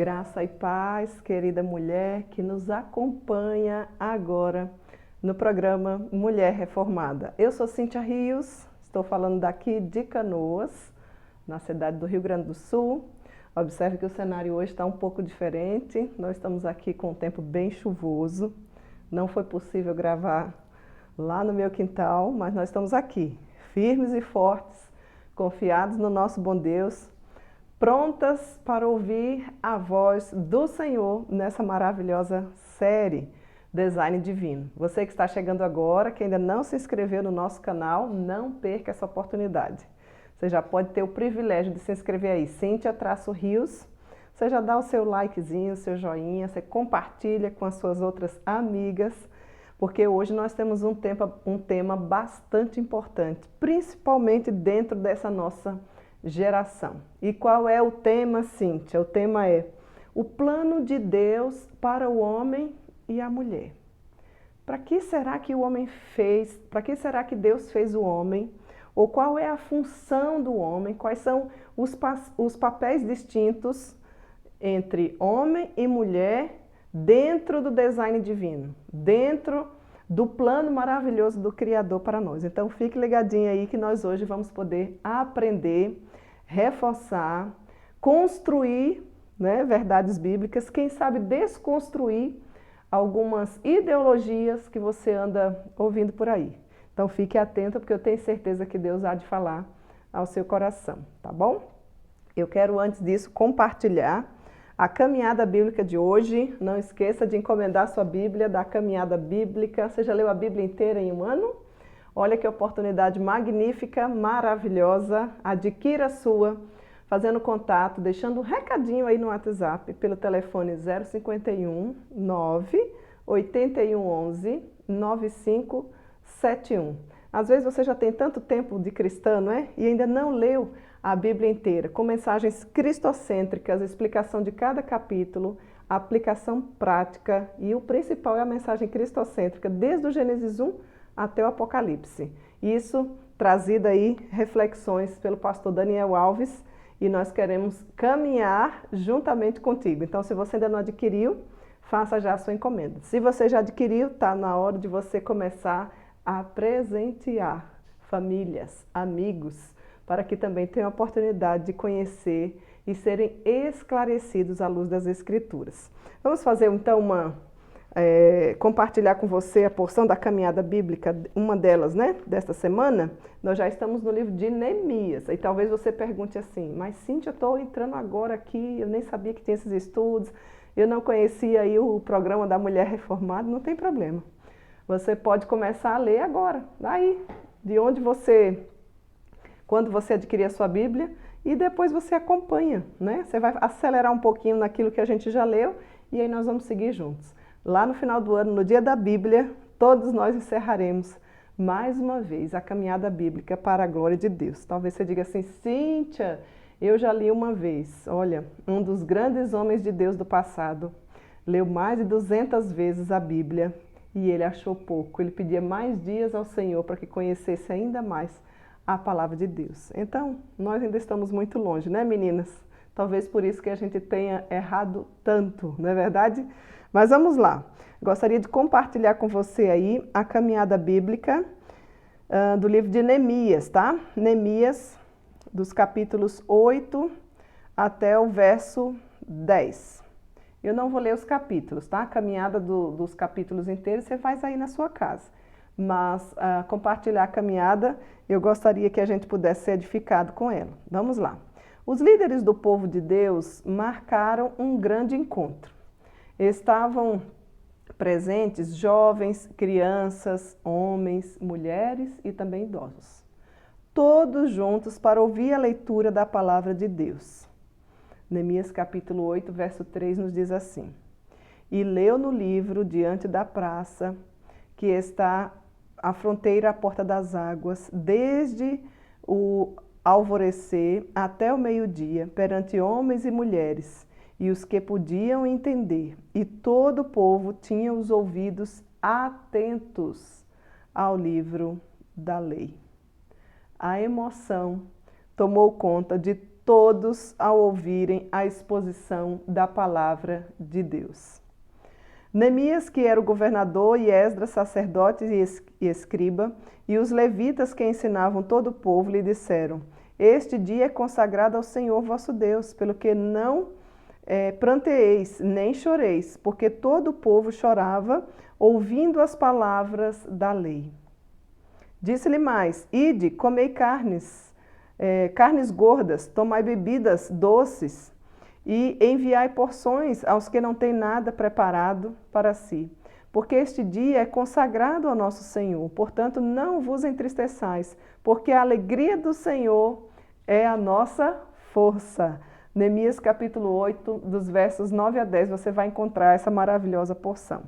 Graça e paz, querida mulher que nos acompanha agora no programa Mulher Reformada. Eu sou Cíntia Rios, estou falando daqui de Canoas, na cidade do Rio Grande do Sul. Observe que o cenário hoje está um pouco diferente. Nós estamos aqui com um tempo bem chuvoso. Não foi possível gravar lá no meu quintal, mas nós estamos aqui, firmes e fortes, confiados no nosso bom Deus, prontas para ouvir a voz do Senhor nessa maravilhosa série Design Divino. Você que está chegando agora, que ainda não se inscreveu no nosso canal, não perca essa oportunidade. Você já pode ter o privilégio de se inscrever aí, Cíntia-Rios. Você já dá o seu likezinho, o seu joinha, você compartilha com as suas outras amigas, porque hoje nós temos um tema bastante importante, principalmente dentro dessa nossa geração. E qual é o tema, Cíntia? O tema é o plano de Deus para o homem e a mulher. Para que será que o homem fez? Para que será que Deus fez o homem? Ou qual é a função do homem? Quais são os papéis distintos entre homem e mulher dentro do design divino, dentro do plano maravilhoso do Criador para nós? Então fique ligadinho aí que nós hoje vamos poder aprender, reforçar, construir, né, verdades bíblicas, quem sabe desconstruir algumas ideologias que você anda ouvindo por aí. Então fique atento, porque eu tenho certeza que Deus há de falar ao seu coração, tá bom? Eu quero, antes disso, compartilhar a caminhada bíblica de hoje. Não esqueça de encomendar sua Bíblia da caminhada bíblica. Você já leu a Bíblia inteira em um ano? Olha que oportunidade magnífica, maravilhosa. Adquira a sua, fazendo contato, deixando um recadinho aí no WhatsApp, pelo telefone 051 9 8111 9571. Às vezes você já tem tanto tempo de cristã, não é? E ainda não leu a Bíblia inteira, com mensagens cristocêntricas, explicação de cada capítulo, aplicação prática, e o principal é a mensagem cristocêntrica, desde o Gênesis 1 até o Apocalipse. Isso trazido aí, reflexões pelo pastor Daniel Alves, e nós queremos caminhar juntamente contigo. Então, se você ainda não adquiriu, faça já a sua encomenda. Se você já adquiriu, está na hora de você começar a presentear famílias, amigos, para que também tenham a oportunidade de conhecer e serem esclarecidos à luz das Escrituras. Vamos fazer então compartilhar com você a porção da caminhada bíblica, uma delas, né, desta semana. Nós já estamos no livro de Neemias, e talvez você pergunte assim, mas Cíntia, eu estou entrando agora aqui, eu nem sabia que tinha esses estudos, eu não conhecia aí o programa da Mulher Reformada. Não tem problema. Você pode começar a ler agora, daí, de onde quando você adquirir a sua Bíblia, e depois você acompanha, né? Você vai acelerar um pouquinho naquilo que a gente já leu, e aí nós vamos seguir juntos. Lá no final do ano, no dia da Bíblia, todos nós encerraremos mais uma vez a caminhada bíblica para a glória de Deus. Talvez você diga assim, Cíntia, eu já li uma vez. Olha, um dos grandes homens de Deus do passado leu mais de 200 vezes a Bíblia e ele achou pouco. Ele pedia mais dias ao Senhor para que conhecesse ainda mais a palavra de Deus. Então, nós ainda estamos muito longe, né, meninas? Talvez por isso que a gente tenha errado tanto, não é verdade? Mas vamos lá. Gostaria de compartilhar com você aí a caminhada bíblica do livro de Neemias, tá? Neemias, dos capítulos 8 até o verso 10. Eu não vou ler os capítulos, tá? A caminhada dos capítulos inteiros você faz aí na sua casa. Mas compartilhar a caminhada, eu gostaria que a gente pudesse ser edificado com ela. Vamos lá. Os líderes do povo de Deus marcaram um grande encontro. Estavam presentes jovens, crianças, homens, mulheres e também idosos. Todos juntos para ouvir a leitura da palavra de Deus. Neemias capítulo 8, verso 3 nos diz assim: E leu no livro diante da praça, que está à fronteira à porta das águas, desde o alvorecer até o meio-dia, perante homens e mulheres, e os que podiam entender, e todo o povo tinha os ouvidos atentos ao livro da lei. A emoção tomou conta de todos ao ouvirem a exposição da palavra de Deus. Neemias, que era o governador, e Esdras, sacerdote e escriba, e os levitas que ensinavam todo o povo, lhe disseram: Este dia é consagrado ao Senhor vosso Deus, pelo que não pranteeis, nem choreis, porque todo o povo chorava, ouvindo as palavras da lei. Disse-lhe mais: Ide, comei carnes gordas, tomai bebidas doces, e enviai porções aos que não têm nada preparado para si. Porque este dia é consagrado ao nosso Senhor. Portanto, não vos entristeçais, porque a alegria do Senhor é a nossa força. Neemias capítulo 8, dos versos 9 a 10, você vai encontrar essa maravilhosa porção.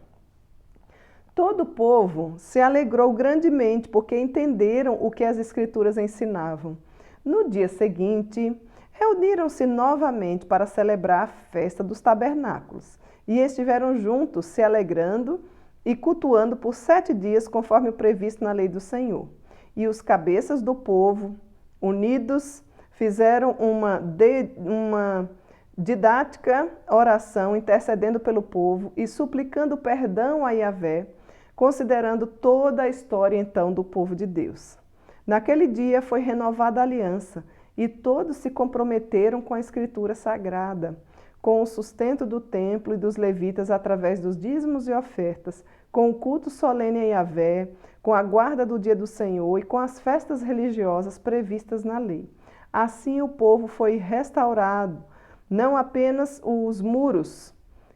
Todo o povo se alegrou grandemente, porque entenderam o que as Escrituras ensinavam. No dia seguinte, reuniram-se novamente para celebrar a festa dos tabernáculos, e estiveram juntos, se alegrando e cultuando por 7 dias, conforme o previsto na lei do Senhor. E os cabeças do povo, unidos, fizeram uma didática oração, intercedendo pelo povo e suplicando perdão a Yahvé, considerando toda a história então do povo de Deus. Naquele dia foi renovada a aliança, e todos se comprometeram com a Escritura Sagrada, com o sustento do templo e dos levitas através dos dízimos e ofertas, com o culto solene a Yahvé, com a guarda do dia do Senhor e com as festas religiosas previstas na lei. Assim o povo foi restaurado, não apenas os muros,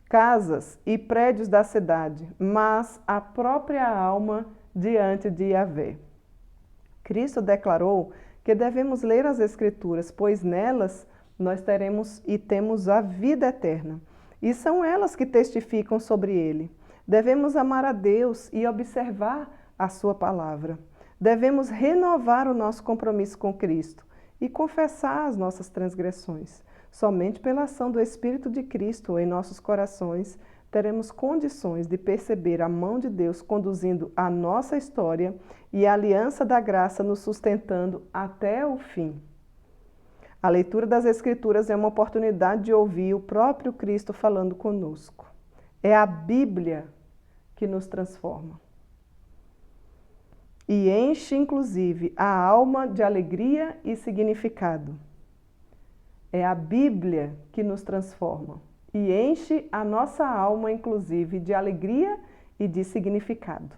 casas e prédios da cidade, mas a própria alma diante de Yahvé. Cristo declarou que devemos ler as Escrituras, pois nelas nós teremos e temos a vida eterna. E são elas que testificam sobre Ele. Devemos amar a Deus e observar a Sua palavra. Devemos renovar o nosso compromisso com Cristo e confessar as nossas transgressões. Somente pela ação do Espírito de Cristo em nossos corações teremos condições de perceber a mão de Deus conduzindo a nossa história e a aliança da graça nos sustentando até o fim. A leitura das Escrituras é uma oportunidade de ouvir o próprio Cristo falando conosco. É a Bíblia que nos transforma. E enche, inclusive, a alma de alegria e significado. É a Bíblia que nos transforma e enche a nossa alma, inclusive, de alegria e de significado.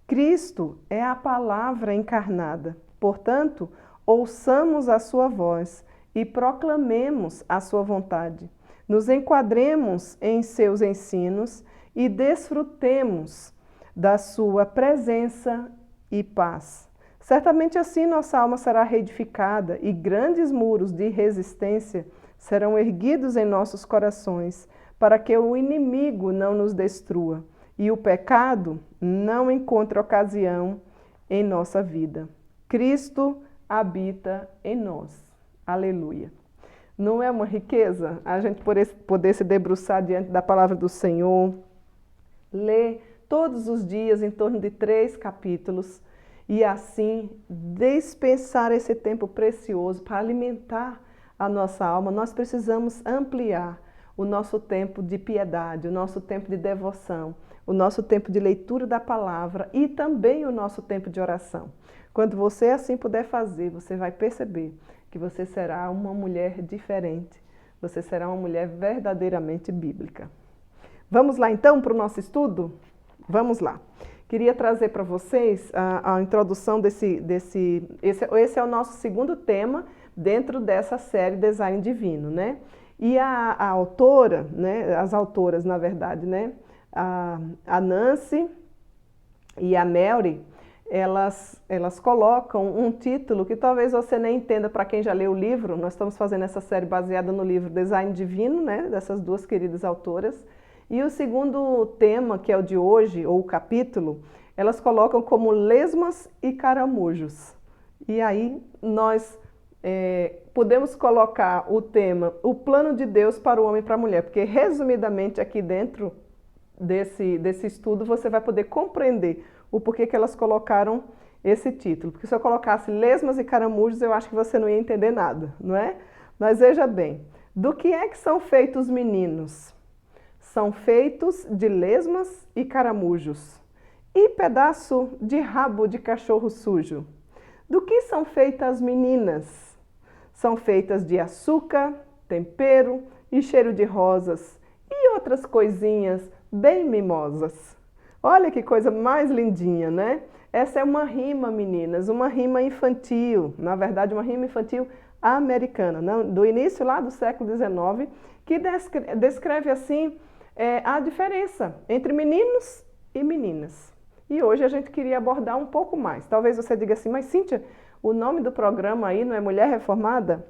Cristo é a palavra encarnada, portanto, ouçamos a sua voz e proclamemos a sua vontade. Nos enquadremos em seus ensinos e desfrutemos da sua presença e paz. Certamente assim nossa alma será reedificada e grandes muros de resistência serão erguidos em nossos corações, para que o inimigo não nos destrua e o pecado não encontre ocasião em nossa vida. Cristo habita em nós. Aleluia. Não é uma riqueza a gente poder se debruçar diante da palavra do Senhor, ler todos os dias em torno de 3 capítulos e assim dispensar esse tempo precioso para alimentar a nossa alma. Nós precisamos ampliar o nosso tempo de piedade, o nosso tempo de devoção, o nosso tempo de leitura da palavra e também o nosso tempo de oração. Quando você assim puder fazer, você vai perceber que você será uma mulher diferente, você será uma mulher verdadeiramente bíblica. Vamos lá então para o nosso estudo? Vamos lá. Queria trazer para vocês a introdução esse é o nosso segundo tema dentro dessa série Design Divino, né? E a autora, né, as autoras, na verdade, né, a Nancy e a Mary, elas colocam um título que talvez você nem entenda para quem já leu o livro. Nós estamos fazendo essa série baseada no livro Design Divino, né, dessas duas queridas autoras. E o segundo tema, que é o de hoje, ou o capítulo, elas colocam como lesmas e caramujos. E aí nós podemos colocar o tema, o plano de Deus para o homem e para a mulher, porque resumidamente aqui dentro desse estudo você vai poder compreender o porquê que elas colocaram esse título. Porque se eu colocasse lesmas e caramujos, eu acho que você não ia entender nada, não é? Mas veja bem, do que é que são feitos os meninos? São feitos de lesmas e caramujos e pedaço de rabo de cachorro sujo. Do que são feitas as meninas? São feitas de açúcar, tempero e cheiro de rosas e outras coisinhas bem mimosas. Olha que coisa mais lindinha, né? Essa é uma rima, meninas, uma rima infantil, na verdade uma rima infantil americana, do início lá do século XIX, que descreve assim a diferença entre meninos e meninas. E hoje a gente queria abordar um pouco mais. Talvez você diga assim, mas Cíntia, o nome do programa aí não é Mulher Reformada?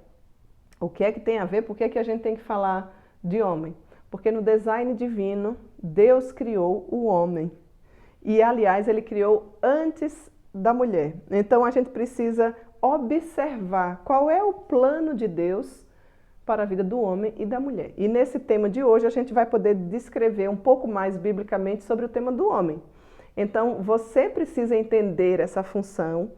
O que é que tem a ver? Por que é que a gente tem que falar de homem? Porque no design divino, Deus criou o homem. E, aliás, ele criou antes da mulher. Então, a gente precisa observar qual é o plano de Deus para a vida do homem e da mulher. E nesse tema de hoje, a gente vai poder descrever um pouco mais biblicamente sobre o tema do homem. Então, você precisa entender essa função,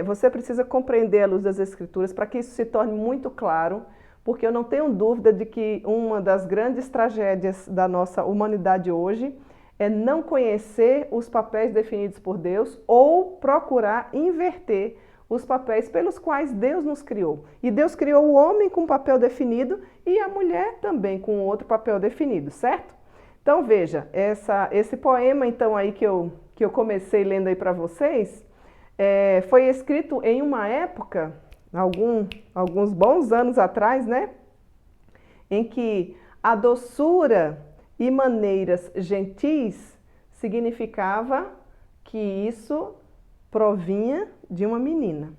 você precisa compreender a luz das Escrituras para que isso se torne muito claro, porque eu não tenho dúvida de que uma das grandes tragédias da nossa humanidade hoje é não conhecer os papéis definidos por Deus ou procurar inverter os papéis pelos quais Deus nos criou. E Deus criou o homem com um papel definido e a mulher também com outro papel definido, certo? Então veja, esse poema então aí que eu comecei lendo aí para vocês, foi escrito em uma época, alguns bons anos atrás, né? Em que a doçura e maneiras gentis significava que isso provinha de uma menina.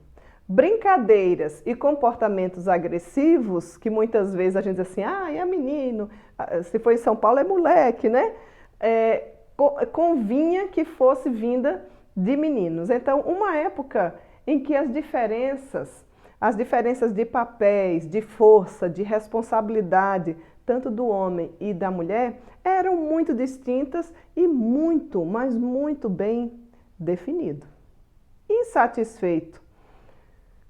Brincadeiras e comportamentos agressivos, que muitas vezes a gente diz assim, é menino, se for em São Paulo é moleque, né? Convinha que fosse vinda de meninos. Então, uma época em que as diferenças de papéis, de força, de responsabilidade, tanto do homem e da mulher, eram muito distintas e muito, mas muito bem definido. Insatisfeito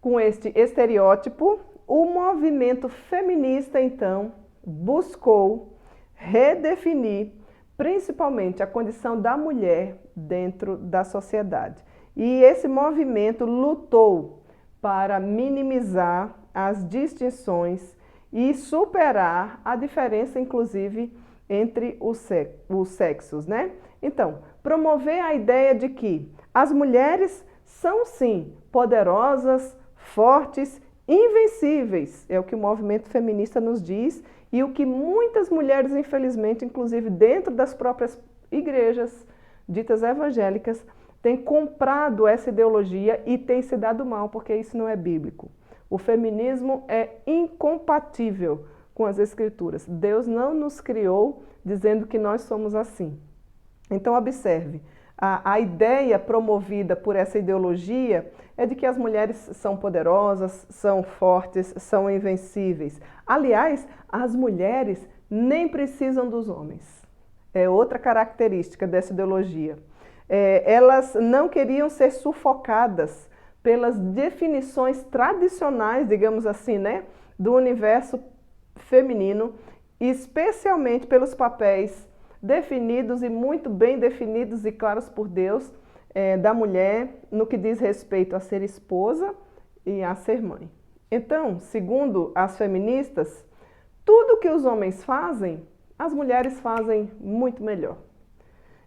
com este estereótipo, o movimento feminista, então, buscou redefinir principalmente a condição da mulher dentro da sociedade. E esse movimento lutou para minimizar as distinções e superar a diferença, inclusive, entre os sexos, né? Então, promover a ideia de que as mulheres são, sim, poderosas, fortes, invencíveis, é o que o movimento feminista nos diz e o que muitas mulheres, infelizmente, inclusive dentro das próprias igrejas ditas evangélicas, têm comprado essa ideologia e têm se dado mal, porque isso não é bíblico. O feminismo é incompatível com as Escrituras. Deus não nos criou dizendo que nós somos assim. Então, observe, a ideia promovida por essa ideologia é de que as mulheres são poderosas, são fortes, são invencíveis. Aliás, as mulheres nem precisam dos homens. É outra característica dessa ideologia. Elas não queriam ser sufocadas pelas definições tradicionais, digamos assim, né, do universo feminino, especialmente pelos papéis definidos e muito bem definidos e claros por Deus da mulher no que diz respeito a ser esposa e a ser mãe. Então, segundo as feministas, tudo que os homens fazem, as mulheres fazem muito melhor.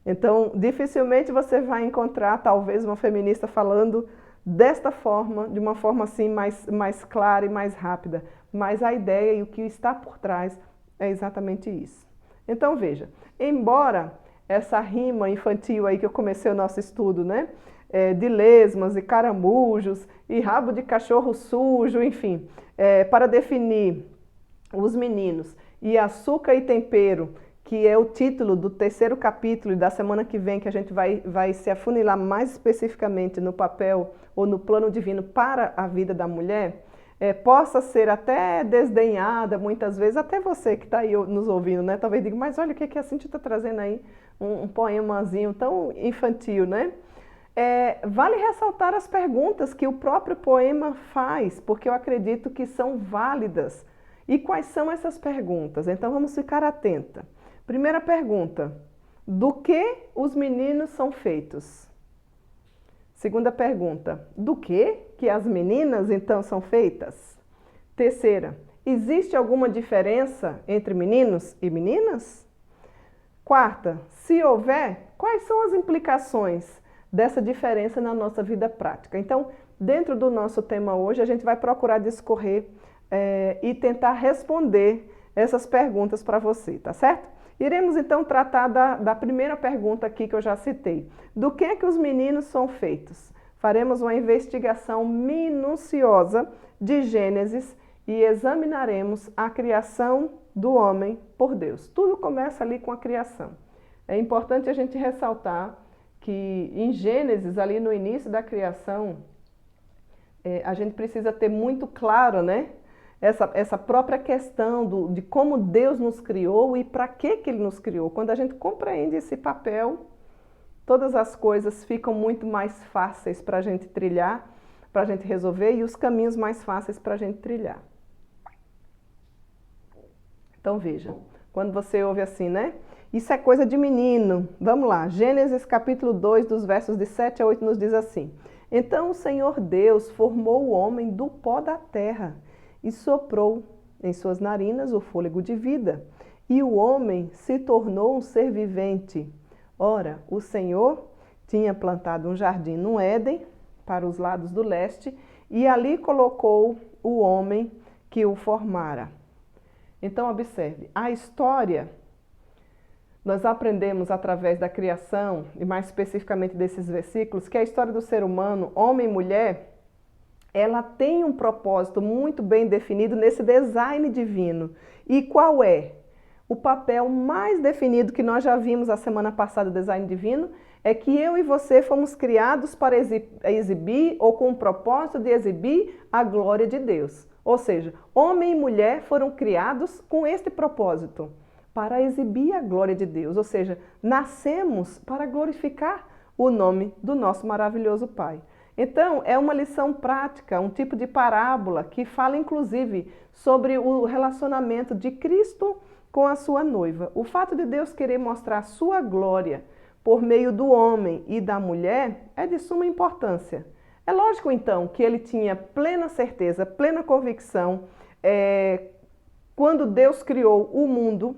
Então, dificilmente você vai encontrar, talvez, uma feminista falando desta forma, de uma forma assim mais clara e mais rápida. Mas a ideia e o que está por trás é exatamente isso. Então, veja, embora essa rima infantil aí que eu comecei o nosso estudo, né? De lesmas e caramujos e rabo de cachorro sujo, enfim, para definir os meninos, e açúcar e tempero, que é o título do 3º capítulo, e da semana que vem que a gente vai se afunilar mais especificamente no papel ou no plano divino para a vida da mulher, possa ser até desdenhada muitas vezes, até você que está aí nos ouvindo, né? Talvez diga, mas olha o que a Cíntia está trazendo aí, um poemazinho tão infantil, né? Vale ressaltar as perguntas que o próprio poema faz, porque eu acredito que são válidas E quais são essas perguntas? Então vamos ficar atenta. Primeira pergunta: do que os meninos são feitos? Segunda pergunta: do que as meninas então são feitas? Terceira: existe alguma diferença entre meninos e meninas? Quarta: se houver, quais são as implicações dessa diferença na nossa vida prática? Então, dentro do nosso tema hoje, a gente vai procurar discorrer e tentar responder essas perguntas para você, tá certo? Iremos então tratar da primeira pergunta aqui que eu já citei. Do que é que os meninos são feitos? Faremos uma investigação minuciosa de Gênesis e examinaremos a criação do homem por Deus. Tudo começa ali com a criação. É importante a gente ressaltar que em Gênesis, ali no início da criação, a gente precisa ter muito claro, né? Essa própria questão de como Deus nos criou e para que Ele nos criou. Quando a gente compreende esse papel, todas as coisas ficam muito mais fáceis para a gente trilhar, para a gente resolver e os caminhos mais fáceis para a gente trilhar. Então veja, quando você ouve assim, né? Isso é coisa de menino. Vamos lá, Gênesis capítulo 2, dos versos de 7 a 8 nos diz assim: Então o Senhor Deus formou o homem do pó da terra e soprou em suas narinas o fôlego de vida, e o homem se tornou um ser vivente. Ora, o Senhor tinha plantado um jardim no Éden, para os lados do leste, e ali colocou o homem que o formara. Então, observe, a história, nós aprendemos através da criação, e mais especificamente desses versículos, que a história do ser humano, homem e mulher, ela tem um propósito muito bem definido nesse design divino. E qual é? O papel mais definido que nós já vimos a semana passada do design divino é que eu e você fomos criados para exibir ou com o propósito de exibir a glória de Deus. Ou seja, homem e mulher foram criados com este propósito, para exibir a glória de Deus. Ou seja, nascemos para glorificar o nome do nosso maravilhoso Pai. Então, é uma lição prática, um tipo de parábola que fala inclusive sobre o relacionamento de Cristo com a sua noiva. O fato de Deus querer mostrar a sua glória por meio do homem e da mulher é de suma importância. É lógico, então, que ele tinha plena certeza, plena convicção, quando Deus criou o mundo,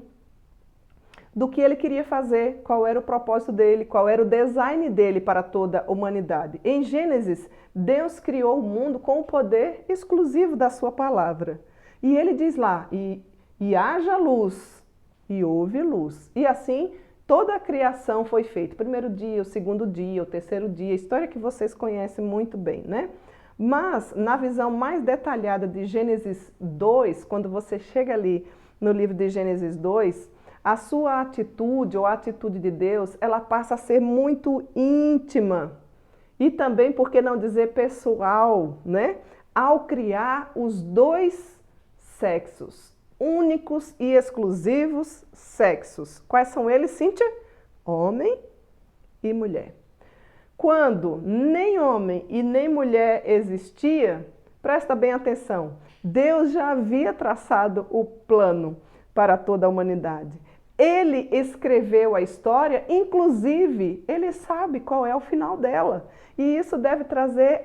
do que ele queria fazer, qual era o propósito dele, qual era o design dele para toda a humanidade. Em Gênesis, Deus criou o mundo com o poder exclusivo da sua palavra. E ele diz lá, e haja luz, e houve luz. E assim, toda a criação foi feita. O primeiro dia, o segundo dia, o terceiro dia, a história que vocês conhecem muito bem, né? Mas, na visão mais detalhada de Gênesis 2, quando você chega ali no livro de Gênesis 2, a sua atitude ou a atitude de Deus, ela passa a ser muito íntima e também, por que não dizer pessoal, né? Ao criar os dois sexos, únicos e exclusivos sexos. Quais são eles, Cíntia? Homem e mulher. Quando nem homem e nem mulher existia, presta bem atenção, Deus já havia traçado o plano para toda a humanidade. Ele escreveu a história, inclusive ele sabe qual é o final dela. E isso deve trazer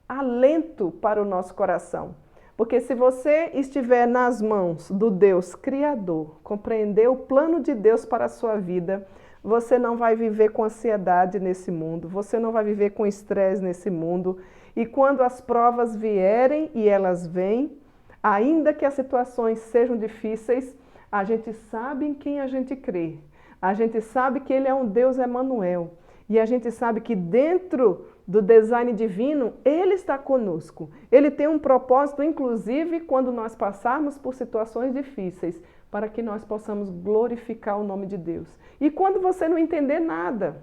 alento para o nosso coração. Porque se você estiver nas mãos do Deus Criador, compreender o plano de Deus para a sua vida, você não vai viver com ansiedade nesse mundo, você não vai viver com estresse nesse mundo. E quando as provas vierem, e elas vêm, ainda que as situações sejam difíceis, a gente sabe em quem a gente crê. A gente sabe que Ele é um Deus Emanuel. E a gente sabe que dentro do design divino, Ele está conosco. Ele tem um propósito, inclusive, quando nós passarmos por situações difíceis, para que nós possamos glorificar o nome de Deus. E quando você não entender nada,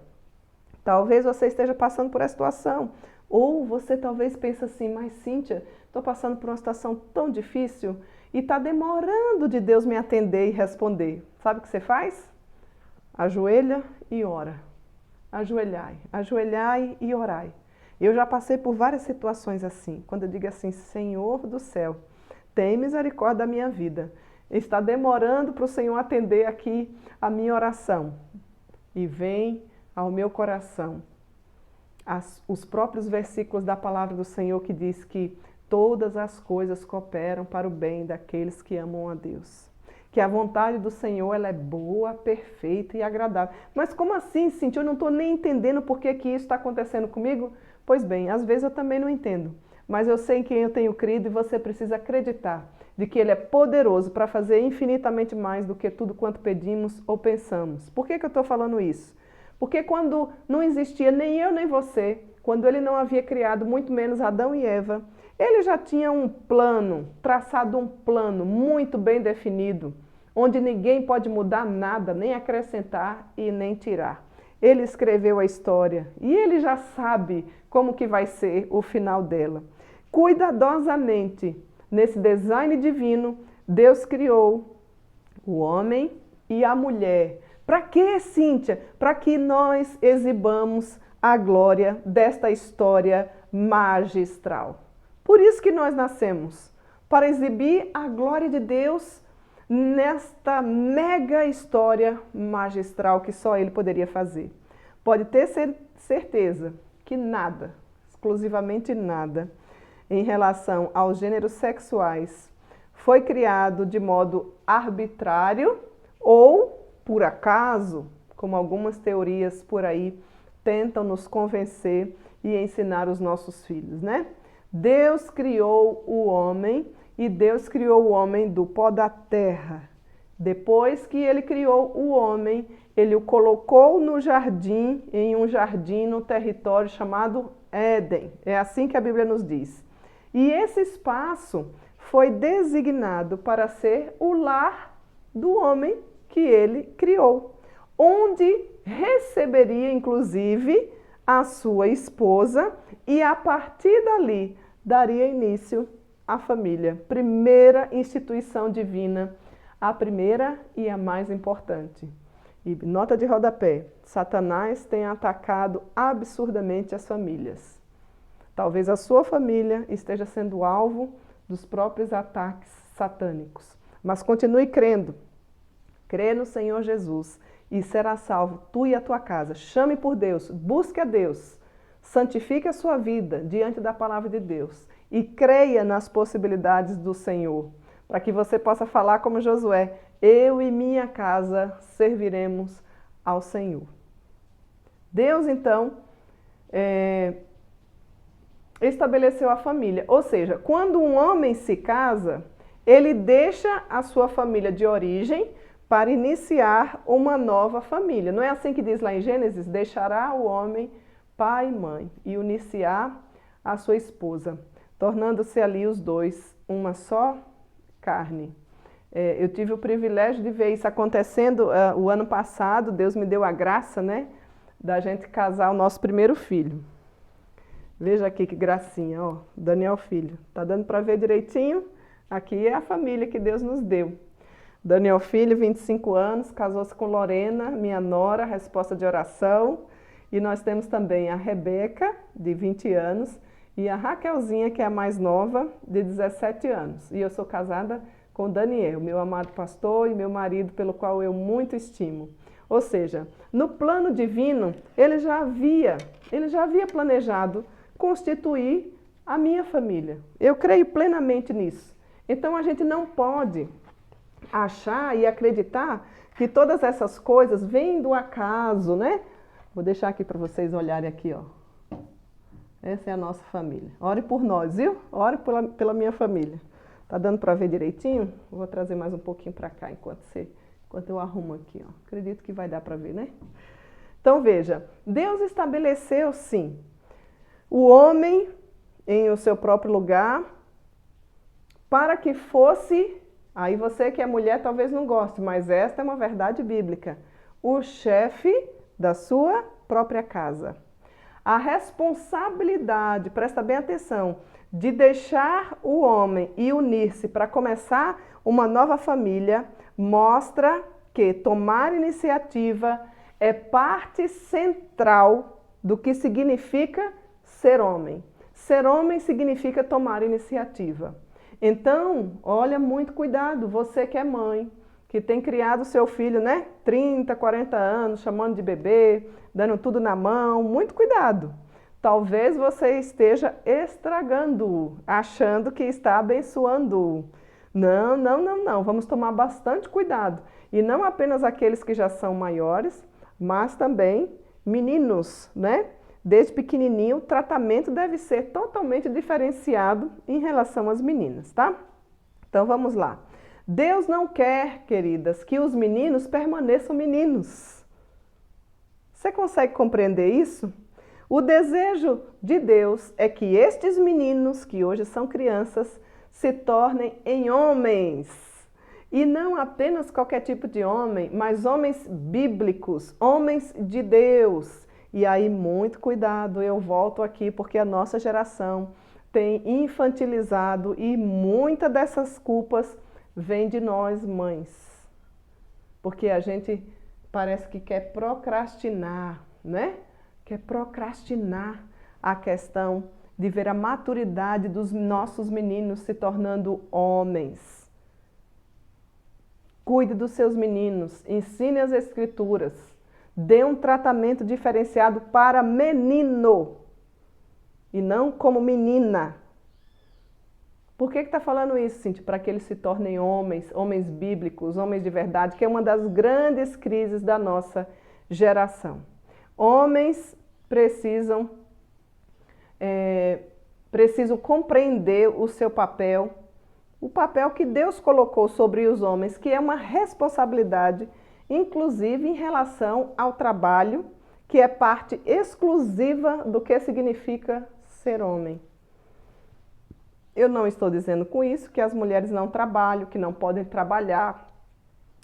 talvez você esteja passando por essa situação, ou você talvez pense assim, mas Cíntia, estou passando por uma situação tão difícil e está demorando de Deus me atender e responder. Sabe o que você faz? Ajoelha e ora. Ajoelhai, ajoelhai e orai. Eu já passei por várias situações assim, quando eu digo assim, Senhor do céu, tem misericórdia da minha vida. Está demorando para o Senhor atender aqui a minha oração. E vem ao meu coração os próprios versículos da palavra do Senhor que diz que todas as coisas cooperam para o bem daqueles que amam a Deus. Que a vontade do Senhor ela é boa, perfeita e agradável. Mas como assim, Cíntia? Eu não estou nem entendendo por que isso está acontecendo comigo? Pois bem, às vezes eu também não entendo. Mas eu sei em quem eu tenho crido e você precisa acreditar de que Ele é poderoso para fazer infinitamente mais do que tudo quanto pedimos ou pensamos. Por que eu estou falando isso? Porque quando não existia nem eu nem você, quando Ele não havia criado muito menos Adão e Eva, Ele já tinha um plano, traçado um plano muito bem definido, onde ninguém pode mudar nada, nem acrescentar e nem tirar. Ele escreveu a história e Ele já sabe como que vai ser o final dela. Cuidadosamente, nesse design divino, Deus criou o homem e a mulher. Para quê, Cíntia? Para que nós exibamos a glória desta história magistral. Por isso que nós nascemos, para exibir a glória de Deus nesta mega história magistral que só Ele poderia fazer. Pode ter certeza que nada, exclusivamente nada, em relação aos gêneros sexuais foi criado de modo arbitrário ou por acaso, como algumas teorias por aí tentam nos convencer e ensinar os nossos filhos, né? Deus criou o homem e Deus criou o homem do pó da terra. Depois que Ele criou o homem, Ele o colocou no jardim, em um jardim no território chamado Éden. É assim que a Bíblia nos diz. E esse espaço foi designado para ser o lar do homem que Ele criou, onde receberia inclusive a sua esposa e a partir dali daria início à família. Primeira instituição divina, a primeira e a mais importante. E nota de rodapé, Satanás tem atacado absurdamente as famílias. Talvez a sua família esteja sendo alvo dos próprios ataques satânicos. Mas continue crendo. Crê no Senhor Jesus e será salvo, tu e a tua casa. Chame por Deus, busque a Deus, santifique a sua vida diante da palavra de Deus e creia nas possibilidades do Senhor, para que você possa falar como Josué, eu e minha casa serviremos ao Senhor. Deus, então, estabeleceu a família, ou seja, quando um homem se casa, ele deixa a sua família de origem para iniciar uma nova família. Não é assim que diz lá em Gênesis? Deixará o homem pai e mãe e unir-se-á a sua esposa, tornando-se ali os dois uma só carne. Eu tive o privilégio de ver isso acontecendo o ano passado. Deus me deu a graça, né, da gente casar o nosso primeiro filho. Veja aqui que gracinha, ó, Daniel Filho. Tá dando para ver direitinho? Aqui é a família que Deus nos deu. Daniel Filho, 25 anos, casou-se com Lorena, minha nora, resposta de oração. E nós temos também a Rebeca, de 20 anos, e a Raquelzinha, que é a mais nova, de 17 anos. E eu sou casada com Daniel, meu amado pastor e meu marido, pelo qual eu muito estimo. Ou seja, no plano divino, ele já havia planejado constituir a minha família. Eu creio plenamente nisso. Então a gente não pode achar e acreditar que todas essas coisas vêm do acaso, né? Vou deixar aqui para vocês olharem aqui, ó. Essa é a nossa família. Ore por nós, viu? Ore pela minha família. Tá dando para ver direitinho? Vou trazer mais um pouquinho para cá enquanto eu arrumo aqui, ó. Acredito que vai dar para ver, né? Então veja, Deus estabeleceu sim o homem em o seu próprio lugar para que fosse, aí você que é mulher talvez não goste, mas esta é uma verdade bíblica, o chefe da sua própria casa. A responsabilidade, presta bem atenção, de deixar o homem e unir-se para começar uma nova família, mostra que tomar iniciativa é parte central do que significa ser homem. Ser homem significa tomar iniciativa. Então, olha, muito cuidado, você que é mãe, que tem criado seu filho, né? 30, 40 anos, chamando de bebê, dando tudo na mão, muito cuidado. Talvez você esteja estragando-o, achando que está abençoando-o. Não, não, não, não. Vamos tomar bastante cuidado. E não apenas aqueles que já são maiores, mas também meninos, né? Desde pequenininho, o tratamento deve ser totalmente diferenciado em relação às meninas, tá? Então vamos lá. Deus não quer, queridas, que os meninos permaneçam meninos. Você consegue compreender isso? O desejo de Deus é que estes meninos, que hoje são crianças, se tornem em homens. E não apenas qualquer tipo de homem, mas homens bíblicos, homens de Deus. E aí, muito cuidado, eu volto aqui porque a nossa geração tem infantilizado e muitas dessas culpas vêm de nós, mães. Porque a gente parece que quer procrastinar, né? Quer procrastinar a questão de ver a maturidade dos nossos meninos se tornando homens. Cuide dos seus meninos, ensine as escrituras, dê um tratamento diferenciado para menino e não como menina. Por que está falando isso, Cíntia? Para que eles se tornem homens, homens bíblicos, homens de verdade, que é uma das grandes crises da nossa geração. Homens precisam compreender o seu papel, o papel que Deus colocou sobre os homens, que é uma responsabilidade, inclusive em relação ao trabalho, que é parte exclusiva do que significa ser homem. Eu não estou dizendo com isso que as mulheres não trabalham, que não podem trabalhar,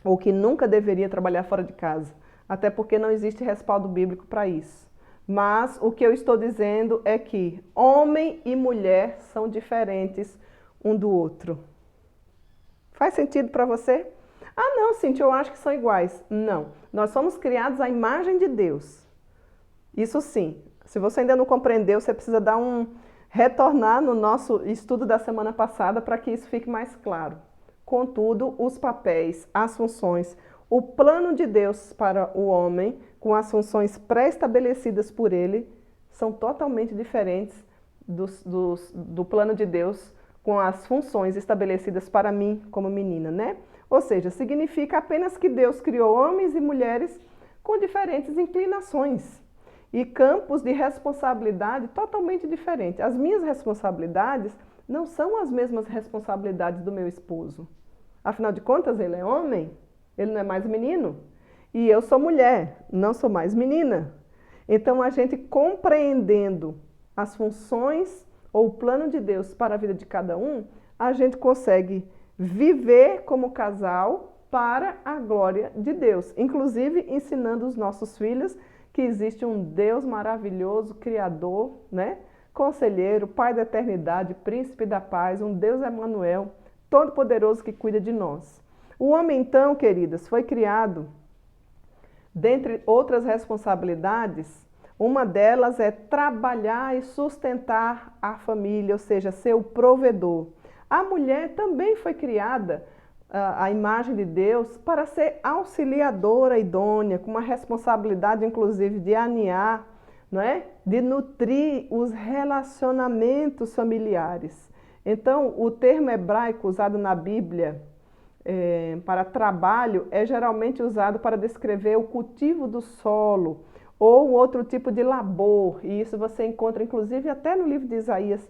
ou que nunca deveria trabalhar fora de casa, até porque não existe respaldo bíblico para isso. Mas o que eu estou dizendo é que homem e mulher são diferentes um do outro. Faz sentido para você? Ah, não, Cíntia, eu acho que são iguais. Não, nós somos criados à imagem de Deus. Isso sim, se você ainda não compreendeu, você precisa retornar no nosso estudo da semana passada para que isso fique mais claro. Contudo, os papéis, as funções, o plano de Deus para o homem, com as funções pré-estabelecidas por ele, são totalmente diferentes do plano de Deus com as funções estabelecidas para mim como menina, né? Ou seja, significa apenas que Deus criou homens e mulheres com diferentes inclinações e campos de responsabilidade totalmente diferentes. As minhas responsabilidades não são as mesmas responsabilidades do meu esposo. Afinal de contas, ele é homem, ele não é mais menino. E eu sou mulher, não sou mais menina. Então, a gente compreendendo as funções ou o plano de Deus para a vida de cada um, a gente consegue viver como casal para a glória de Deus. Inclusive, ensinando os nossos filhos que existe um Deus maravilhoso, Criador, né? Conselheiro, Pai da eternidade, Príncipe da paz, um Deus Emanuel, todo-poderoso que cuida de nós. O homem, então, queridas, foi criado, dentre outras responsabilidades, uma delas é trabalhar e sustentar a família, ou seja, ser o provedor. A mulher também foi criada a imagem de Deus para ser auxiliadora idônea, com uma responsabilidade inclusive de aninhar, não é? De nutrir os relacionamentos familiares. Então, o termo hebraico usado na Bíblia para trabalho é geralmente usado para descrever o cultivo do solo ou outro tipo de labor, e isso você encontra inclusive até no livro de Isaías,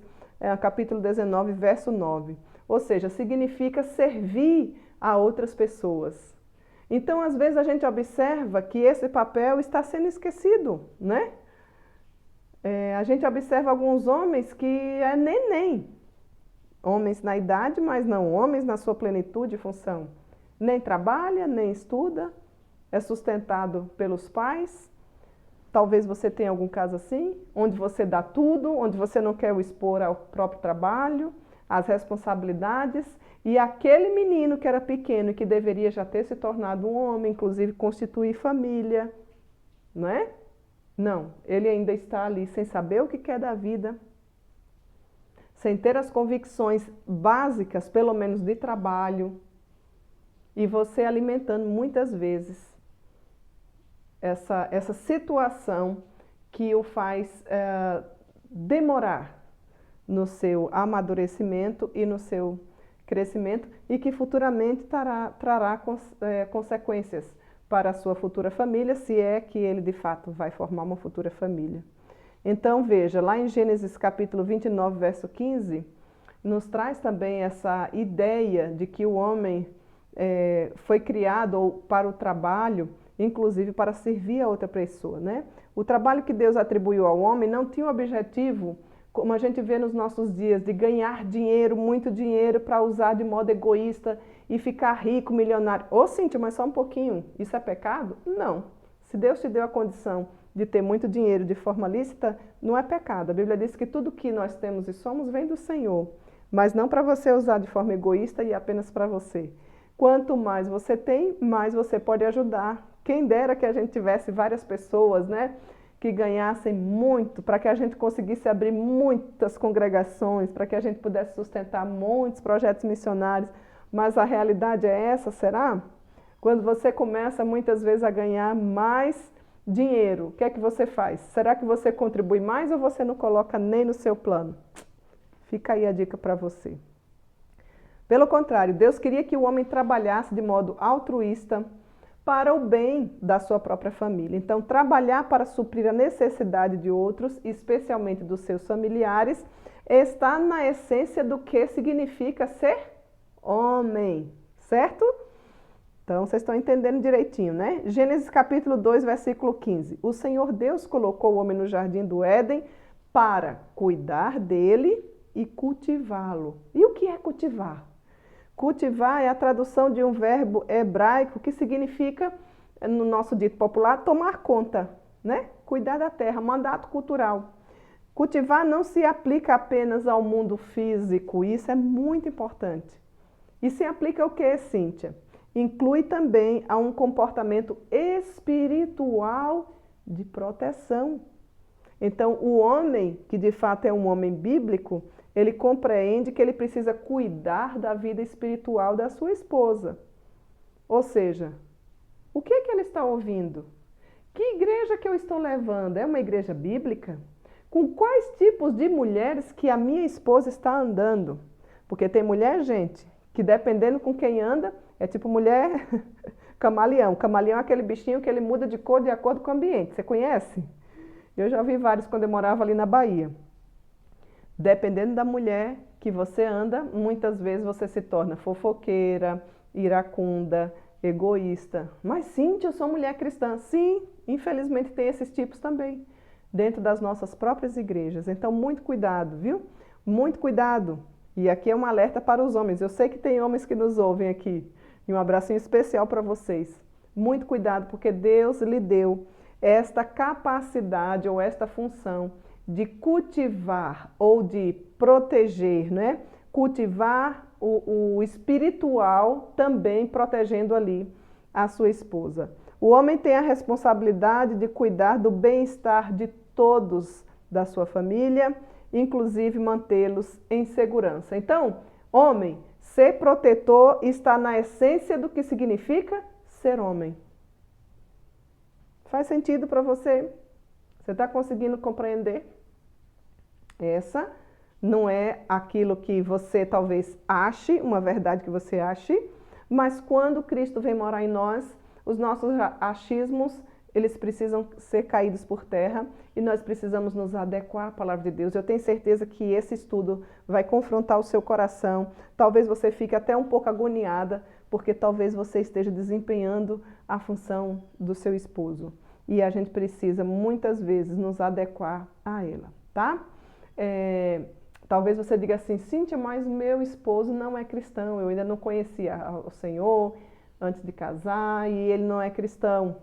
capítulo 19, verso 9. Ou seja, significa servir a outras pessoas. Então, às vezes, a gente observa que esse papel está sendo esquecido, né? A gente observa alguns homens que é neném. Homens na idade, mas não homens na sua plenitude e função. Nem trabalha, nem estuda, é sustentado pelos pais. Talvez você tenha algum caso assim, onde você dá tudo, onde você não quer o expor ao próprio trabalho, as responsabilidades, e aquele menino que era pequeno e que deveria já ter se tornado um homem, inclusive constituir família, não é? Não, ele ainda está ali sem saber o que quer da vida, sem ter as convicções básicas, pelo menos de trabalho, e você alimentando muitas vezes essa situação que o faz demorar no seu amadurecimento e no seu crescimento e que futuramente trará consequências para a sua futura família, se é que ele de fato vai formar uma futura família. Então veja, lá em Gênesis capítulo 29, verso 15, nos traz também essa ideia de que o homem foi criado para o trabalho, inclusive para servir a outra pessoa, né? O trabalho que Deus atribuiu ao homem não tinha o objetivo, como a gente vê nos nossos dias, de ganhar dinheiro, muito dinheiro, para usar de modo egoísta e ficar rico, milionário. Ô Cíntia, mas só um pouquinho, isso é pecado? Não. Se Deus te deu a condição de ter muito dinheiro de forma lícita, não é pecado. A Bíblia diz que tudo que nós temos e somos vem do Senhor, mas não para você usar de forma egoísta e apenas para você. Quanto mais você tem, mais você pode ajudar. Quem dera que a gente tivesse várias pessoas, né, que ganhassem muito, para que a gente conseguisse abrir muitas congregações, para que a gente pudesse sustentar muitos projetos missionários. Mas a realidade é essa, será? Quando você começa muitas vezes a ganhar mais dinheiro, o que é que você faz? Será que você contribui mais ou você não coloca nem no seu plano? Fica aí a dica para você. Pelo contrário, Deus queria que o homem trabalhasse de modo altruísta para o bem da sua própria família. Então, trabalhar para suprir a necessidade de outros, especialmente dos seus familiares, está na essência do que significa ser homem, certo? Então, vocês estão entendendo direitinho, né? Gênesis capítulo 2, versículo 15. O Senhor Deus colocou o homem no jardim do Éden para cuidar dele e cultivá-lo. E o que é cultivar? Cultivar é a tradução de um verbo hebraico que significa, no nosso dito popular, tomar conta, né? Cuidar da terra, mandato cultural. Cultivar não se aplica apenas ao mundo físico, isso é muito importante. E se aplica ao que, Cíntia? Inclui também a um comportamento espiritual de proteção. Então, o homem, que de fato é um homem bíblico, ele compreende que ele precisa cuidar da vida espiritual da sua esposa. Ou seja, o que é que ele está ouvindo? Que igreja que eu estou levando? É uma igreja bíblica? Com quais tipos de mulheres que a minha esposa está andando? Porque tem mulher, gente, que dependendo com quem anda, é tipo mulher camaleão. Camaleão é aquele bichinho que ele muda de cor de acordo com o ambiente. Você conhece? Eu já vi vários quando eu morava ali na Bahia. Dependendo da mulher que você anda, muitas vezes você se torna fofoqueira, iracunda, egoísta. Mas Cíntia, eu sou mulher cristã. Sim, infelizmente tem esses tipos também, dentro das nossas próprias igrejas. Então, muito cuidado, viu? Muito cuidado. E aqui é um alerta para os homens. Eu sei que tem homens que nos ouvem aqui. E um abracinho especial para vocês. Muito cuidado, porque Deus lhe deu esta capacidade ou esta função de cultivar ou de proteger, né? Cultivar o espiritual também protegendo ali a sua esposa. O homem tem a responsabilidade de cuidar do bem-estar de todos da sua família, inclusive mantê-los em segurança. Então, homem, ser protetor está na essência do que significa ser homem. Faz sentido para você? Você está conseguindo compreender? Essa não é aquilo que você talvez ache, uma verdade que você ache, mas quando Cristo vem morar em nós, os nossos achismos, eles precisam ser caídos por terra e nós precisamos nos adequar à palavra de Deus. Eu tenho certeza que esse estudo vai confrontar o seu coração. Talvez você fique até um pouco agoniada, porque talvez você esteja desempenhando a função do seu esposo. E a gente precisa, muitas vezes, nos adequar a ela, tá? Talvez você diga assim, Cíntia, mas meu esposo não é cristão, eu ainda não conhecia o Senhor antes de casar e ele não é cristão.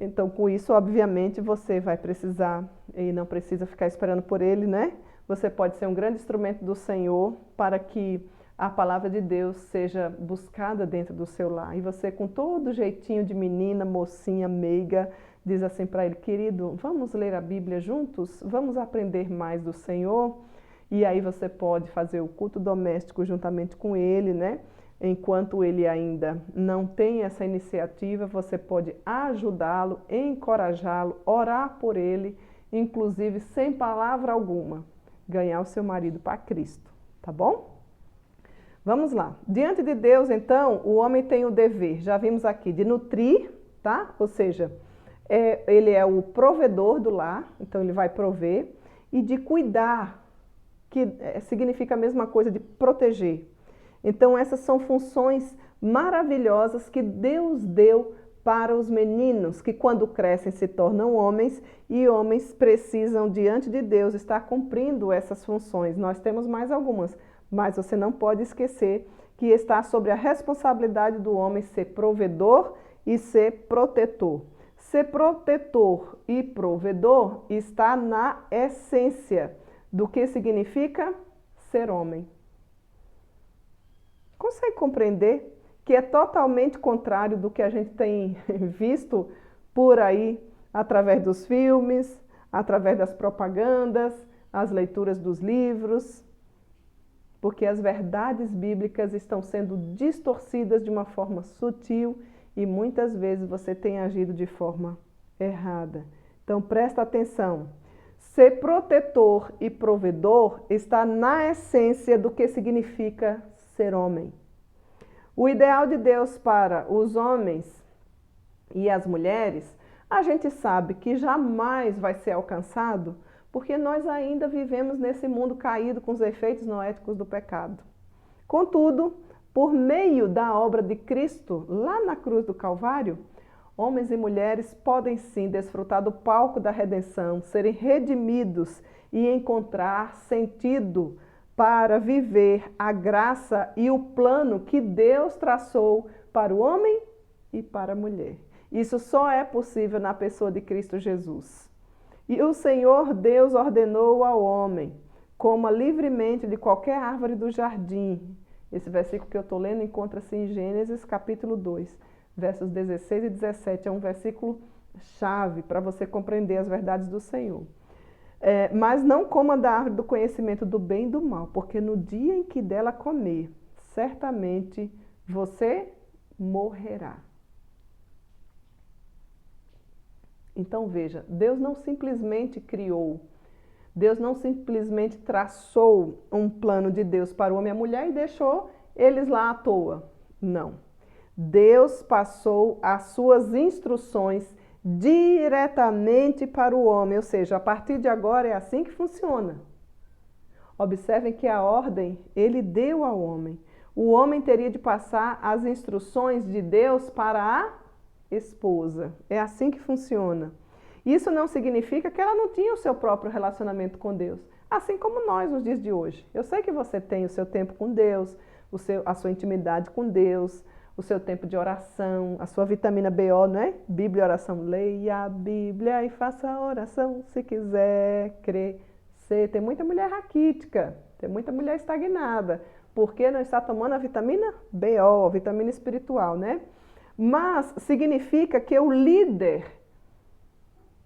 Então, com isso, obviamente, você vai precisar, e não precisa ficar esperando por ele, né? Você pode ser um grande instrumento do Senhor para que a palavra de Deus seja buscada dentro do seu lar. E você, com todo jeitinho de menina, mocinha, meiga, diz assim para ele, querido, vamos ler a Bíblia juntos? Vamos aprender mais do Senhor? e aí você pode fazer o culto doméstico juntamente com ele, né? Enquanto ele ainda não tem essa iniciativa, você pode ajudá-lo, encorajá-lo, orar por ele, inclusive sem palavra alguma, ganhar o seu marido para Cristo, tá bom? Vamos lá. Diante de Deus, então, o homem tem o dever, já vimos aqui, de nutrir, tá? Ou seja, ele é o provedor do lar, então ele vai prover, e de cuidar, que significa a mesma coisa de proteger. Então essas são funções maravilhosas que Deus deu para os meninos, que quando crescem se tornam homens, e homens precisam, diante de Deus, estar cumprindo essas funções. Nós temos mais algumas, mas você não pode esquecer que está sobre a responsabilidade do homem ser provedor e ser protetor. Ser protetor e provedor está na essência do que significa ser homem. Consegue compreender que é totalmente contrário do que a gente tem visto por aí, através dos filmes, através das propagandas, as leituras dos livros? Porque as verdades bíblicas estão sendo distorcidas de uma forma sutil e muitas vezes você tem agido de forma errada. Então presta atenção. Ser protetor e provedor está na essência do que significa ser homem. O ideal de Deus para os homens e as mulheres, a gente sabe que jamais vai ser alcançado, porque nós ainda vivemos nesse mundo caído com os efeitos noéticos do pecado. Contudo, por meio da obra de Cristo, lá na cruz do Calvário, homens e mulheres podem sim desfrutar do palco da redenção, serem redimidos e encontrar sentido para viver a graça e o plano que Deus traçou para o homem e para a mulher. Isso só é possível na pessoa de Cristo Jesus. E o Senhor Deus ordenou ao homem: coma livremente de qualquer árvore do jardim. Esse versículo que eu estou lendo encontra-se em Gênesis capítulo 2, versos 16 e 17. É um versículo chave para você compreender as verdades do Senhor. Mas não coma da árvore do conhecimento do bem e do mal, porque no dia em que dela comer, certamente você morrerá. Então veja, Deus não simplesmente criou, Deus não simplesmente traçou um plano de Deus para o homem e a mulher e deixou eles lá à toa. Não. Deus passou as suas instruções diretamente para o homem, ou seja, a partir de agora é assim que funciona. Observem que a ordem ele deu ao homem. O homem teria de passar as instruções de Deus para a esposa. É assim que funciona. Isso não significa que ela não tinha o seu próprio relacionamento com Deus, assim como nós nos dias de hoje. Eu sei que você tem o seu tempo com Deus, a sua intimidade com Deus, o seu tempo de oração, a sua vitamina BO, não é? Bíblia e oração. Leia a Bíblia e faça a oração se quiser crescer. Tem muita mulher raquítica, tem muita mulher estagnada, porque não está tomando a vitamina BO, a vitamina espiritual, né? Mas significa que o líder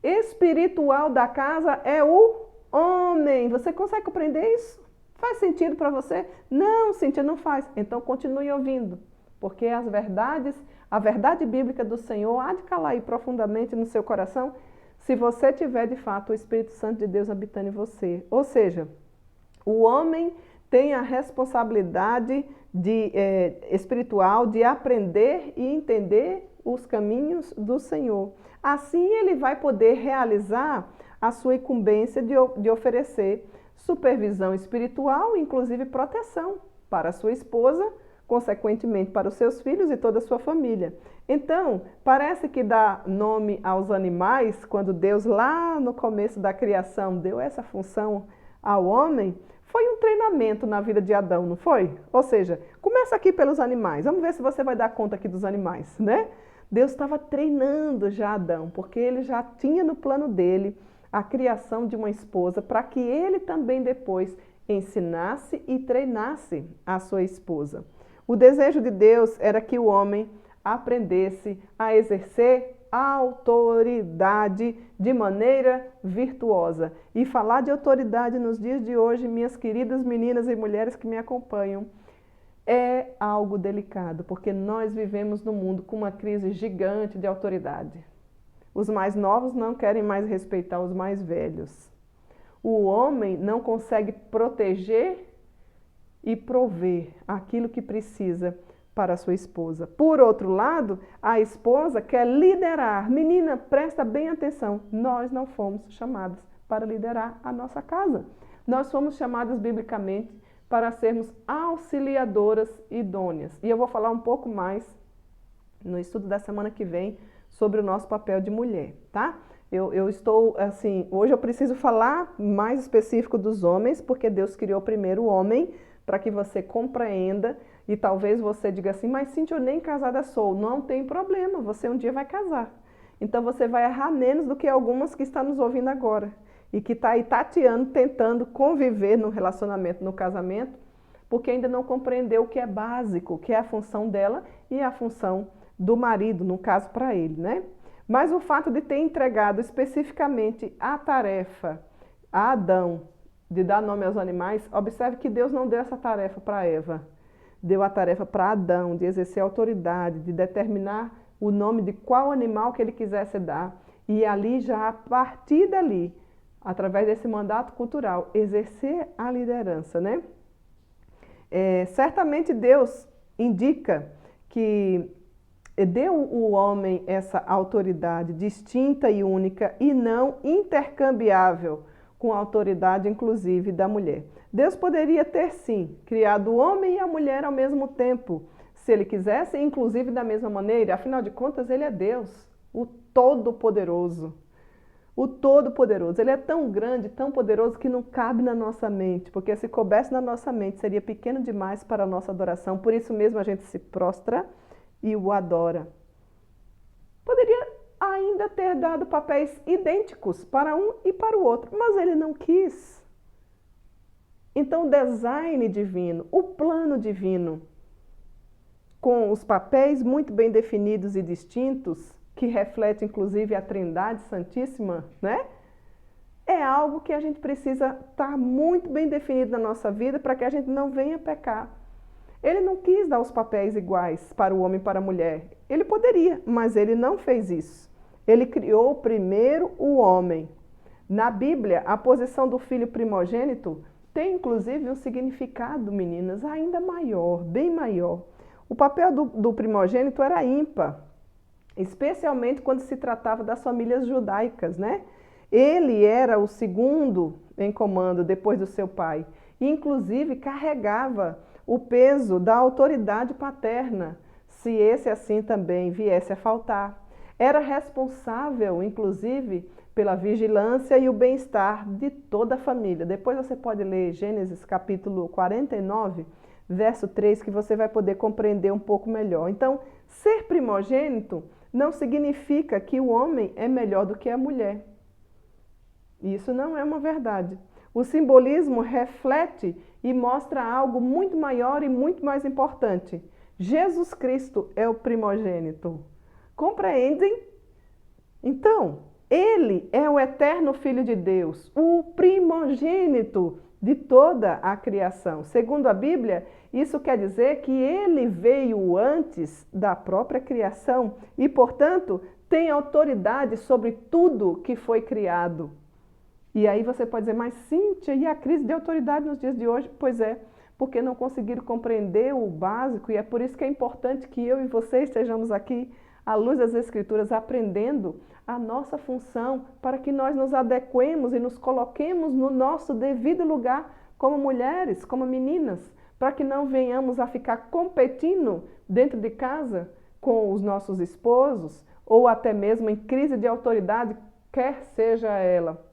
espiritual da casa é o homem. Você consegue compreender isso? Faz sentido para você? Não, Cíntia, não faz. Então continue ouvindo, porque a verdade bíblica do Senhor há de calar aí profundamente no seu coração, se você tiver de fato o Espírito Santo de Deus habitando em você. Ou seja, o homem tem a responsabilidade espiritual de aprender e entender os caminhos do Senhor. Assim ele vai poder realizar a sua incumbência de oferecer supervisão espiritual, inclusive proteção para a sua esposa, consequentemente para os seus filhos e toda a sua família. Então, parece que dá nome aos animais, quando Deus lá no começo da criação deu essa função ao homem, foi um treinamento na vida de Adão, não foi? Ou seja, começa aqui pelos animais, vamos ver se você vai dar conta aqui dos animais, né? Deus estava treinando já Adão, porque ele já tinha no plano dele a criação de uma esposa, para que ele também depois ensinasse e treinasse a sua esposa. O desejo de Deus era que o homem aprendesse a exercer autoridade de maneira virtuosa. E falar de autoridade nos dias de hoje, minhas queridas meninas e mulheres que me acompanham, é algo delicado, porque nós vivemos num mundo com uma crise gigante de autoridade. Os mais novos não querem mais respeitar os mais velhos. O homem não consegue proteger e prover aquilo que precisa para a sua esposa. Por outro lado, a esposa quer liderar. Menina, presta bem atenção, nós não fomos chamadas para liderar a nossa casa. Nós fomos chamadas biblicamente para sermos auxiliadoras idôneas. E eu vou falar um pouco mais no estudo da semana que vem sobre o nosso papel de mulher, tá? Eu estou, assim, hoje eu preciso falar mais específico dos homens, porque Deus criou primeiro o homem, para que você compreenda, e talvez você diga assim, mas Cíntia, eu nem casada sou. Não tem problema, você um dia vai casar. Então você vai errar menos do que algumas que estão nos ouvindo agora, e que está aí tateando, tentando conviver no relacionamento, no casamento, porque ainda não compreendeu o que é básico, que é a função dela e a função do marido, no caso para ele, né? Mas o fato de ter entregado especificamente a tarefa a Adão, de dar nome aos animais, observe que Deus não deu essa tarefa para Eva. Deu a tarefa para Adão, de exercer autoridade, de determinar o nome de qual animal que ele quisesse dar. E ali já, a partir dali, através desse mandato cultural, exercer a liderança, né? Certamente Deus indica que deu o homem essa autoridade distinta e única e não intercambiável com a autoridade, inclusive, da mulher. Deus poderia ter, sim, criado o homem e a mulher ao mesmo tempo, se ele quisesse, inclusive da mesma maneira. Afinal de contas, ele é Deus, o Todo-Poderoso. O Todo-Poderoso. Ele é tão grande, tão poderoso, que não cabe na nossa mente, porque se coubesse na nossa mente, seria pequeno demais para a nossa adoração. Por isso mesmo a gente se prostra e o adora. Poderia ainda ter dado papéis idênticos para um e para o outro, mas ele não quis. Então o design divino, o plano divino, com os papéis muito bem definidos e distintos, que reflete inclusive a Trindade Santíssima, né? É algo que a gente precisa estar muito bem definido na nossa vida para que a gente não venha pecar. Ele não quis dar os papéis iguais para o homem e para a mulher. Ele poderia, mas ele não fez isso. Ele criou primeiro o homem. Na Bíblia, a posição do filho primogênito tem inclusive um significado, meninas, ainda maior, bem maior. O papel do primogênito era ímpar, especialmente quando se tratava das famílias judaicas, né? Ele era o segundo em comando depois do seu pai, e inclusive carregava o peso da autoridade paterna, se esse assim também viesse a faltar. Era responsável, inclusive, pela vigilância e o bem-estar de toda a família. Depois você pode ler Gênesis capítulo 49, verso 3, que você vai poder compreender um pouco melhor. Então, ser primogênito não significa que o homem é melhor do que a mulher. Isso não é uma verdade. O simbolismo reflete e mostra algo muito maior e muito mais importante. Jesus Cristo é o primogênito. Compreendem? Então, ele é o eterno Filho de Deus, o primogênito de toda a criação. Segundo a Bíblia, isso quer dizer que ele veio antes da própria criação e, portanto, tem autoridade sobre tudo que foi criado. E aí você pode dizer, mas Cíntia, e a crise de autoridade nos dias de hoje? Pois é, porque não conseguiram compreender o básico, e é por isso que é importante que eu e você estejamos aqui, à luz das Escrituras, aprendendo a nossa função, para que nós nos adequemos e nos coloquemos no nosso devido lugar como mulheres, como meninas, para que não venhamos a ficar competindo dentro de casa com os nossos esposos, ou até mesmo em crise de autoridade, quer seja ela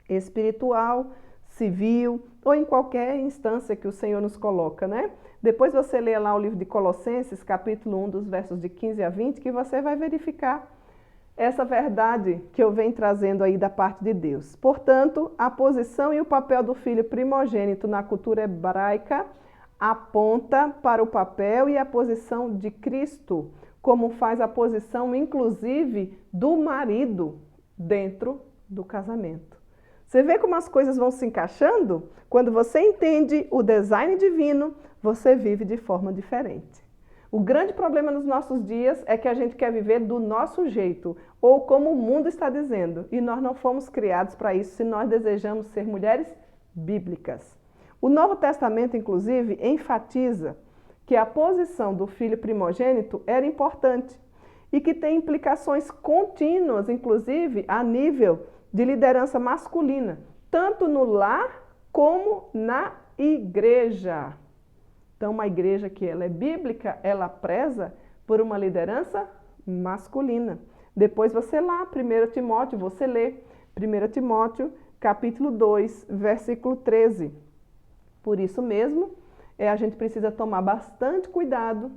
espiritual, civil, ou em qualquer instância que o Senhor nos coloca, né? Depois você lê lá o livro de Colossenses, capítulo 1, dos versos de 15 a 20, que você vai verificar essa verdade que eu venho trazendo aí da parte de Deus. Portanto, a posição e o papel do filho primogênito na cultura hebraica aponta para o papel e a posição de Cristo como faz a posição, inclusive, do marido dentro do casamento. Você vê como as coisas vão se encaixando? Quando você entende o design divino, você vive de forma diferente. O grande problema nos nossos dias é que a gente quer viver do nosso jeito, ou como o mundo está dizendo, e nós não fomos criados para isso se nós desejamos ser mulheres bíblicas. O Novo Testamento, inclusive, enfatiza que a posição do filho primogênito era importante e que tem implicações contínuas, inclusive a nível de liderança masculina, tanto no lar como na igreja. Então, uma igreja que ela é bíblica, ela preza por uma liderança masculina. Depois você lá, 1 Timóteo, você lê 1 Timóteo, capítulo 2, versículo 13. Por isso mesmo, a gente precisa tomar bastante cuidado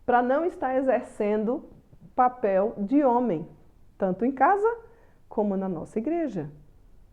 para não estar exercendo papel de homem, tanto em casa como na nossa igreja.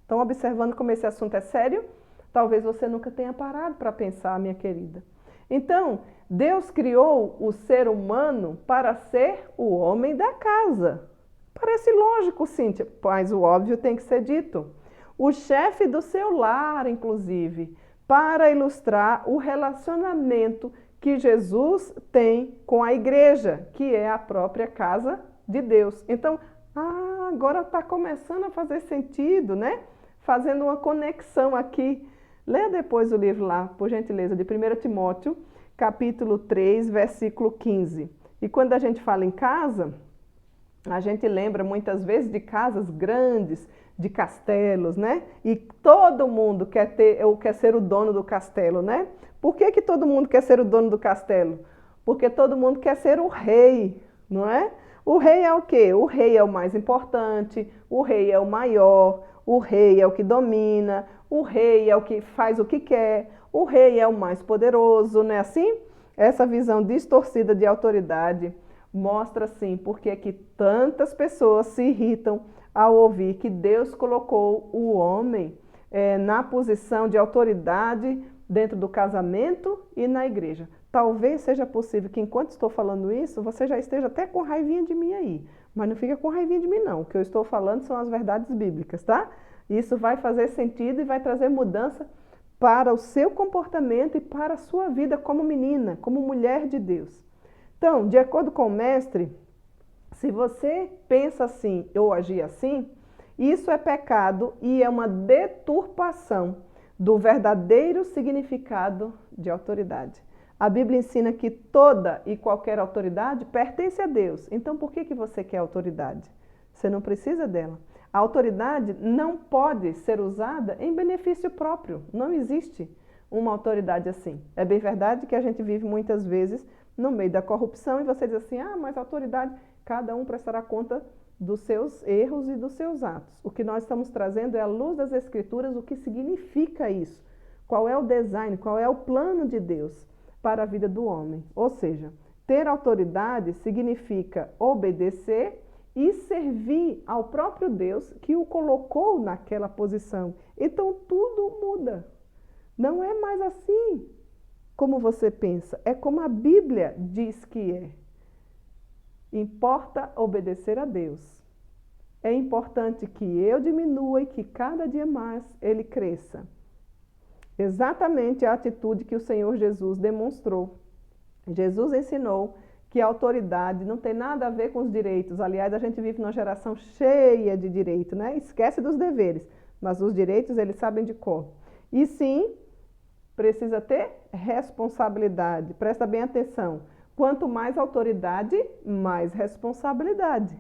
Então, observando como esse assunto é sério, talvez você nunca tenha parado para pensar, minha querida. Então, Deus criou o ser humano para ser o homem da casa. Parece lógico, Cíntia, mas o óbvio tem que ser dito. O chefe do seu lar, inclusive, para ilustrar o relacionamento que Jesus tem com a igreja, que é a própria casa de Deus. Então, agora está começando a fazer sentido, né? Fazendo uma conexão aqui. Leia depois o livro lá, por gentileza, de 1 Timóteo, capítulo 3, versículo 15. E quando a gente fala em casa, a gente lembra muitas vezes de casas grandes, de castelos, né? E todo mundo quer ter ou quer ser o dono do castelo, né? Por que todo mundo quer ser o dono do castelo? Porque todo mundo quer ser o rei, não é? O rei é o quê? O rei é o mais importante, o rei é o maior, o rei é o que domina, o rei é o que faz o que quer, o rei é o mais poderoso, não é assim? Essa visão distorcida de autoridade mostra, assim, porque que tantas pessoas se irritam ao ouvir que Deus colocou o homem na posição de autoridade dentro do casamento e na igreja. Talvez seja possível que enquanto estou falando isso, você já esteja até com raivinha de mim aí. Mas não fica com raivinha de mim não. O que eu estou falando são as verdades bíblicas, tá? Isso vai fazer sentido e vai trazer mudança para o seu comportamento e para a sua vida como menina, como mulher de Deus. Então, de acordo com o mestre, se você pensa assim ou agir assim, isso é pecado e é uma deturpação do verdadeiro significado de autoridade. A Bíblia ensina que toda e qualquer autoridade pertence a Deus. Então, por que você quer autoridade? Você não precisa dela. A autoridade não pode ser usada em benefício próprio. Não existe uma autoridade assim. É bem verdade que a gente vive muitas vezes no meio da corrupção e você diz assim, mas a autoridade, cada um prestará conta dos seus erros e dos seus atos. O que nós estamos trazendo é à luz das Escrituras o que significa isso. Qual é o design, qual é o plano de Deus para a vida do homem. Ou seja, ter autoridade significa obedecer e servir ao próprio Deus que o colocou naquela posição. Então tudo muda. Não é mais assim como você pensa, é como a Bíblia diz que é. Importa obedecer a Deus. É importante que eu diminua e que cada dia mais ele cresça. Exatamente a atitude que o Senhor Jesus demonstrou. Jesus ensinou que a autoridade não tem nada a ver com os direitos. Aliás, a gente vive numa geração cheia de direito, né? Esquece dos deveres, mas os direitos eles sabem de cor. E sim, precisa ter responsabilidade. Presta bem atenção. Quanto mais autoridade, mais responsabilidade.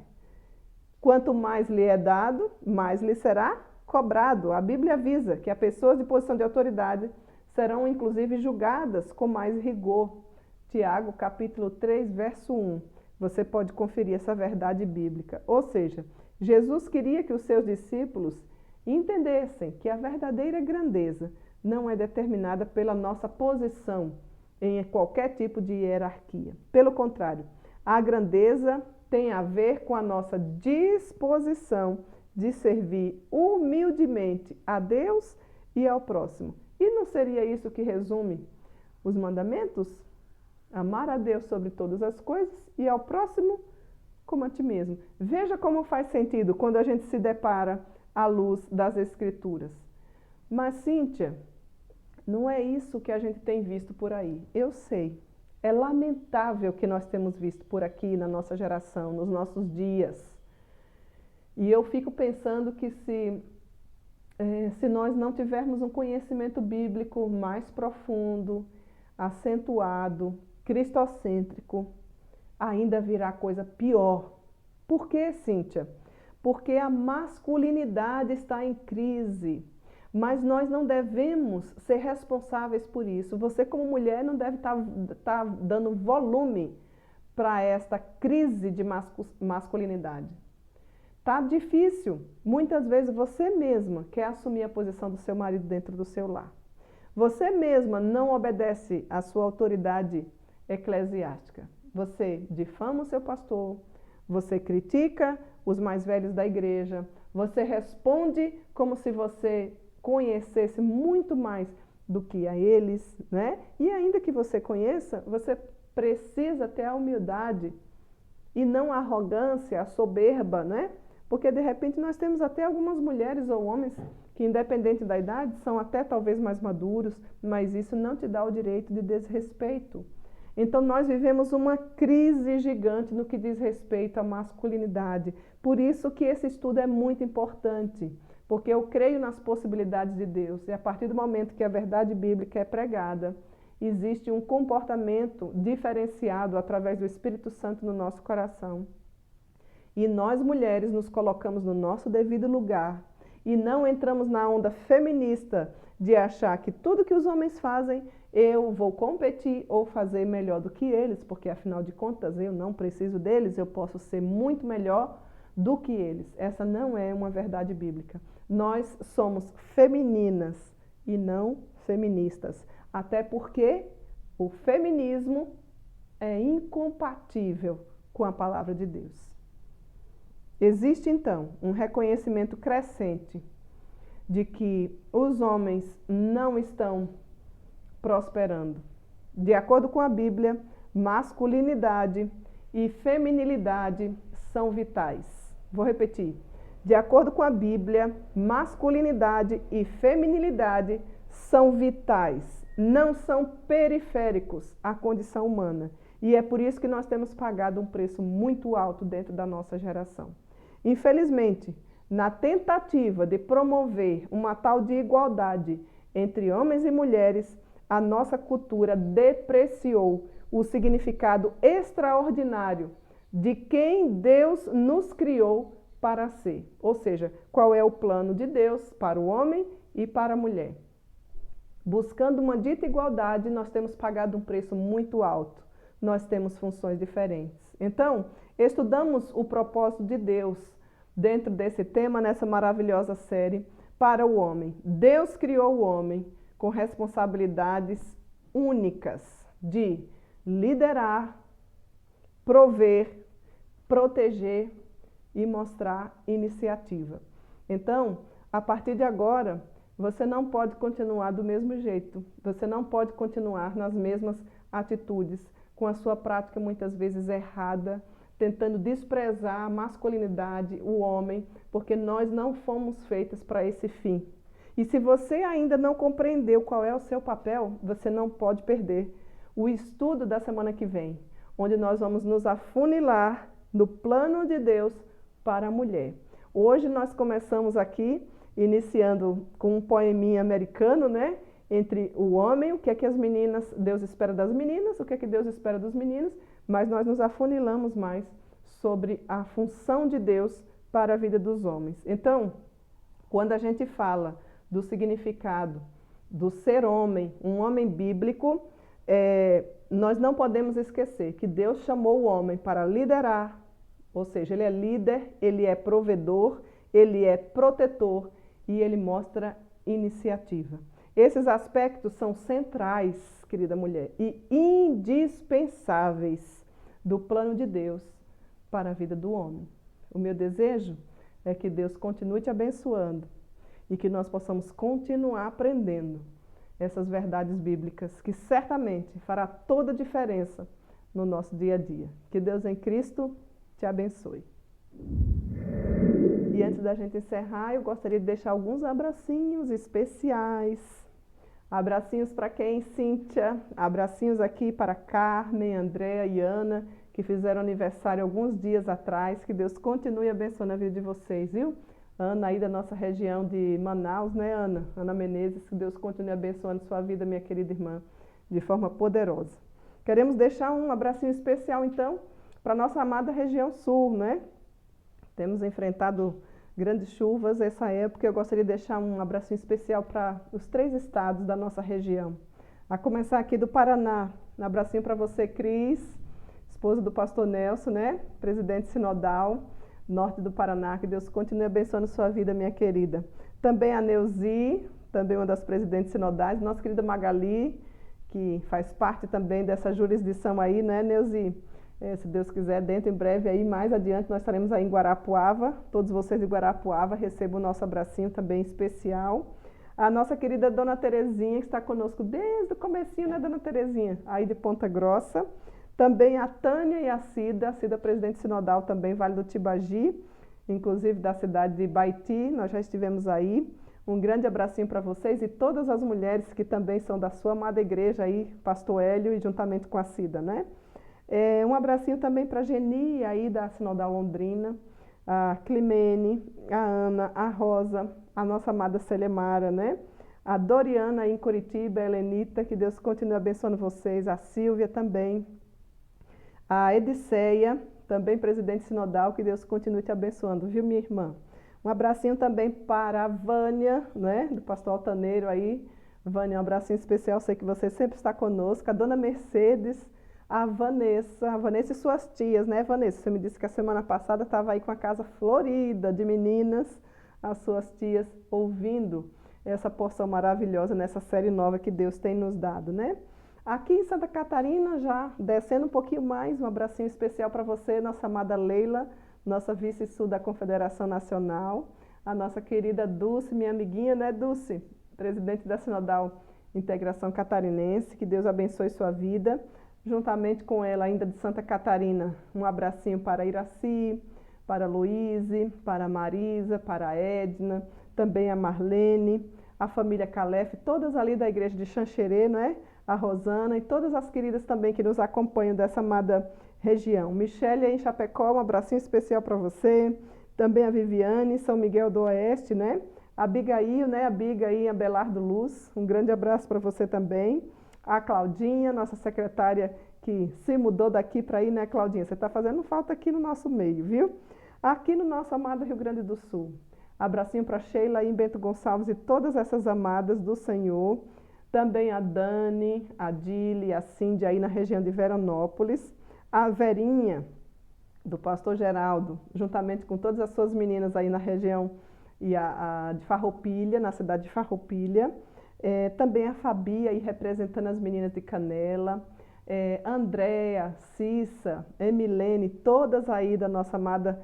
Quanto mais lhe é dado, mais lhe será cobrado. A Bíblia avisa que as pessoas de posição de autoridade serão inclusive julgadas com mais rigor. Tiago, capítulo 3, verso 1. Você pode conferir essa verdade bíblica. Ou seja, Jesus queria que os seus discípulos entendessem que a verdadeira grandeza não é determinada pela nossa posição em qualquer tipo de hierarquia. Pelo contrário, a grandeza tem a ver com a nossa disposição de servir humildemente a Deus e ao próximo. E não seria isso que resume os mandamentos? Amar a Deus sobre todas as coisas e ao próximo como a ti mesmo. Veja como faz sentido quando a gente se depara à luz das Escrituras. Mas, Cíntia, não é isso que a gente tem visto por aí. Eu sei. É lamentável o que nós temos visto por aqui na nossa geração, nos nossos dias. E eu fico pensando que se nós não tivermos um conhecimento bíblico mais profundo, acentuado, cristocêntrico, ainda virá coisa pior. Por quê, Cíntia? Porque a masculinidade está em crise. Mas nós não devemos ser responsáveis por isso. Você, como mulher, não deve estar dando volume para esta crise de masculinidade. Tá difícil. Muitas vezes você mesma quer assumir a posição do seu marido dentro do seu lar. Você mesma não obedece à sua autoridade eclesiástica. Você difama o seu pastor, você critica os mais velhos da igreja, você responde como se você conhecesse muito mais do que a eles, né? E ainda que você conheça, você precisa ter a humildade e não a arrogância, a soberba, né? Porque de repente nós temos até algumas mulheres ou homens que, independente da idade, são até talvez mais maduros, mas isso não te dá o direito de desrespeito. Então nós vivemos uma crise gigante no que diz respeito à masculinidade. Por isso que esse estudo é muito importante, porque eu creio nas possibilidades de Deus. E a partir do momento que a verdade bíblica é pregada, existe um comportamento diferenciado através do Espírito Santo no nosso coração. E nós, mulheres, nos colocamos no nosso devido lugar e não entramos na onda feminista de achar que tudo que os homens fazem eu vou competir ou fazer melhor do que eles, porque afinal de contas eu não preciso deles, eu posso ser muito melhor do que eles. Essa não é uma verdade bíblica. Nós somos femininas e não feministas, até porque o feminismo é incompatível com a palavra de Deus. Existe, então, um reconhecimento crescente de que os homens não estão prosperando. De acordo com a Bíblia, masculinidade e feminilidade são vitais. Vou repetir. De acordo com a Bíblia, masculinidade e feminilidade são vitais, não são periféricos à condição humana. E é por isso que nós temos pagado um preço muito alto dentro da nossa geração. Infelizmente, na tentativa de promover uma tal de igualdade entre homens e mulheres, a nossa cultura depreciou o significado extraordinário de quem Deus nos criou para ser. Ou seja, qual é o plano de Deus para o homem e para a mulher. Buscando uma dita igualdade, nós temos pagado um preço muito alto. Nós temos funções diferentes. Então, estudamos o propósito de Deus dentro desse tema, nessa maravilhosa série, para o homem. Deus criou o homem com responsabilidades únicas de liderar, prover, proteger e mostrar iniciativa. Então, a partir de agora, você não pode continuar do mesmo jeito, você não pode continuar nas mesmas atitudes, com a sua prática muitas vezes errada, tentando desprezar a masculinidade, o homem, porque nós não fomos feitas para esse fim. E se você ainda não compreendeu qual é o seu papel, você não pode perder o estudo da semana que vem, onde nós vamos nos afunilar no plano de Deus para a mulher. Hoje nós começamos aqui, iniciando com um poeminha americano, né? Entre o homem, o que é que as meninas, Deus espera das meninas, o que é que Deus espera dos meninos, mas nós nos afunilamos mais sobre a função de Deus para a vida dos homens. Então, quando a gente fala do significado do ser homem, um homem bíblico, nós não podemos esquecer que Deus chamou o homem para liderar, ou seja, ele é líder, ele é provedor, ele é protetor e ele mostra iniciativa. Esses aspectos são centrais, querida mulher, e indispensáveis do plano de Deus para a vida do homem. O meu desejo é que Deus continue te abençoando e que nós possamos continuar aprendendo essas verdades bíblicas, que certamente fará toda a diferença no nosso dia a dia. Que Deus em Cristo te abençoe. E antes da gente encerrar, eu gostaria de deixar alguns abracinhos especiais. Abracinhos para quem? Cíntia. Abracinhos aqui para Carmen, Andréa e Ana, que fizeram aniversário alguns dias atrás. Que Deus continue abençoando a vida de vocês, viu? Ana aí da nossa região de Manaus, né, Ana? Ana Menezes, que Deus continue abençoando sua vida, minha querida irmã, de forma poderosa. Queremos deixar um abracinho especial, então, para a nossa amada região sul, né? Temos enfrentado grandes chuvas essa época. Eu gostaria de deixar um abracinho especial para os 3 estados da nossa região. A começar aqui do Paraná. Um abracinho para você, Cris, esposa do pastor Nelson, né? Presidente sinodal, norte do Paraná. Que Deus continue abençoando sua vida, minha querida. Também a Neuzi, também uma das presidentes sinodais. Nossa querida Magali, que faz parte também dessa jurisdição aí, né, Neuzi? Se Deus quiser, dentro em breve aí, mais adiante, nós estaremos aí em Guarapuava. Todos vocês de Guarapuava recebam o nosso abracinho também especial. A nossa querida Dona Terezinha, que está conosco desde o comecinho, né, Dona Terezinha? Aí de Ponta Grossa. Também a Tânia e a Cida presidente sinodal também, Vale do Tibagi, inclusive da cidade de Baiti, nós já estivemos aí. Um grande abracinho para vocês e todas as mulheres que também são da sua amada igreja aí, Pastor Hélio e juntamente com a Cida, né? Um abracinho também para a Geni, aí da Sinodal Londrina, a Climene, a Ana, a Rosa, a nossa amada Celemara, né? A Doriana aí em Curitiba, a Helenita, que Deus continue abençoando vocês, a Silvia também, a Ediceia, também presidente sinodal, que Deus continue te abençoando, viu, minha irmã? Um abracinho também para a Vânia, né? Do pastor Altaneiro aí. Vânia, um abracinho especial, sei que você sempre está conosco. A dona Mercedes, a Vanessa e suas tias, né, Vanessa? Você me disse que a semana passada estava aí com a casa florida de meninas, as suas tias ouvindo essa porção maravilhosa nessa série nova que Deus tem nos dado, né? Aqui em Santa Catarina, já descendo um pouquinho mais, um abracinho especial para você, nossa amada Leila, nossa vice-sul da Confederação Nacional, a nossa querida Dulce, minha amiguinha, né, Dulce? Presidente da Sinodal Integração Catarinense, que Deus abençoe sua vida. Juntamente com ela, ainda de Santa Catarina, um abracinho para Iraci, para a Luíse, para a Marisa, para a Edna, também a Marlene, a família Calef, todas ali da igreja de Xanxerê, não é? A Rosana e todas as queridas também que nos acompanham dessa amada região. Michele em Chapecó, um abracinho especial para você. Também a Viviane, São Miguel do Oeste, né? A Abigail, né? A Abigail em Abelardo Luz, um grande abraço para você também. A Claudinha, nossa secretária que se mudou daqui para aí, né, Claudinha? Você está fazendo falta aqui no nosso meio, viu? Aqui no nosso amado Rio Grande do Sul. Abracinho para Sheila aí em Bento Gonçalves e todas essas amadas do Senhor. Também a Dani, a Dili, a Cindy aí na região de Veranópolis. A Verinha, do pastor Geraldo, juntamente com todas as suas meninas aí na região de Farroupilha, na cidade de Farroupilha. Também a Fabi aí representando as meninas de Canela, Andréa, Cissa, Emilene, todas aí da nossa amada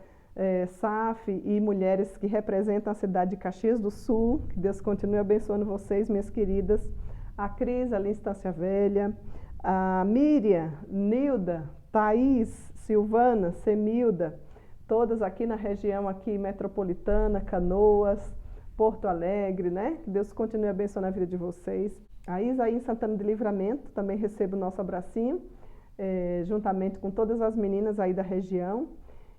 SAF e mulheres que representam a cidade de Caxias do Sul. Que Deus continue abençoando vocês, minhas queridas. A Cris ali em Estância Velha, a Miriam, Nilda, Thaís, Silvana, Semilda, todas aqui na região aqui metropolitana, Canoas, Porto Alegre, né? Que Deus continue abençoando a vida de vocês. A Isa aí em Santana de Livramento, também recebo o nosso abracinho, juntamente com todas as meninas aí da região.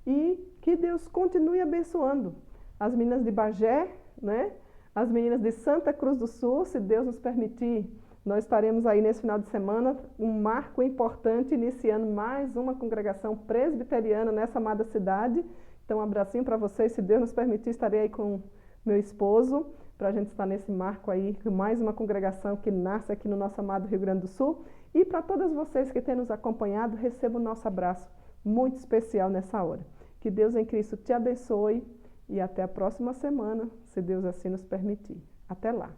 E que Deus continue abençoando as meninas de Bagé, né? As meninas de Santa Cruz do Sul, se Deus nos permitir. Nós estaremos aí nesse final de semana, um marco importante, iniciando mais uma congregação presbiteriana nessa amada cidade. Então, um abracinho para vocês, se Deus nos permitir, estarei aí com meu esposo, para a gente estar nesse marco aí, mais uma congregação que nasce aqui no nosso amado Rio Grande do Sul. E para todas vocês que têm nos acompanhado, receba o nosso abraço muito especial nessa hora. Que Deus em Cristo te abençoe e até a próxima semana, se Deus assim nos permitir. Até lá!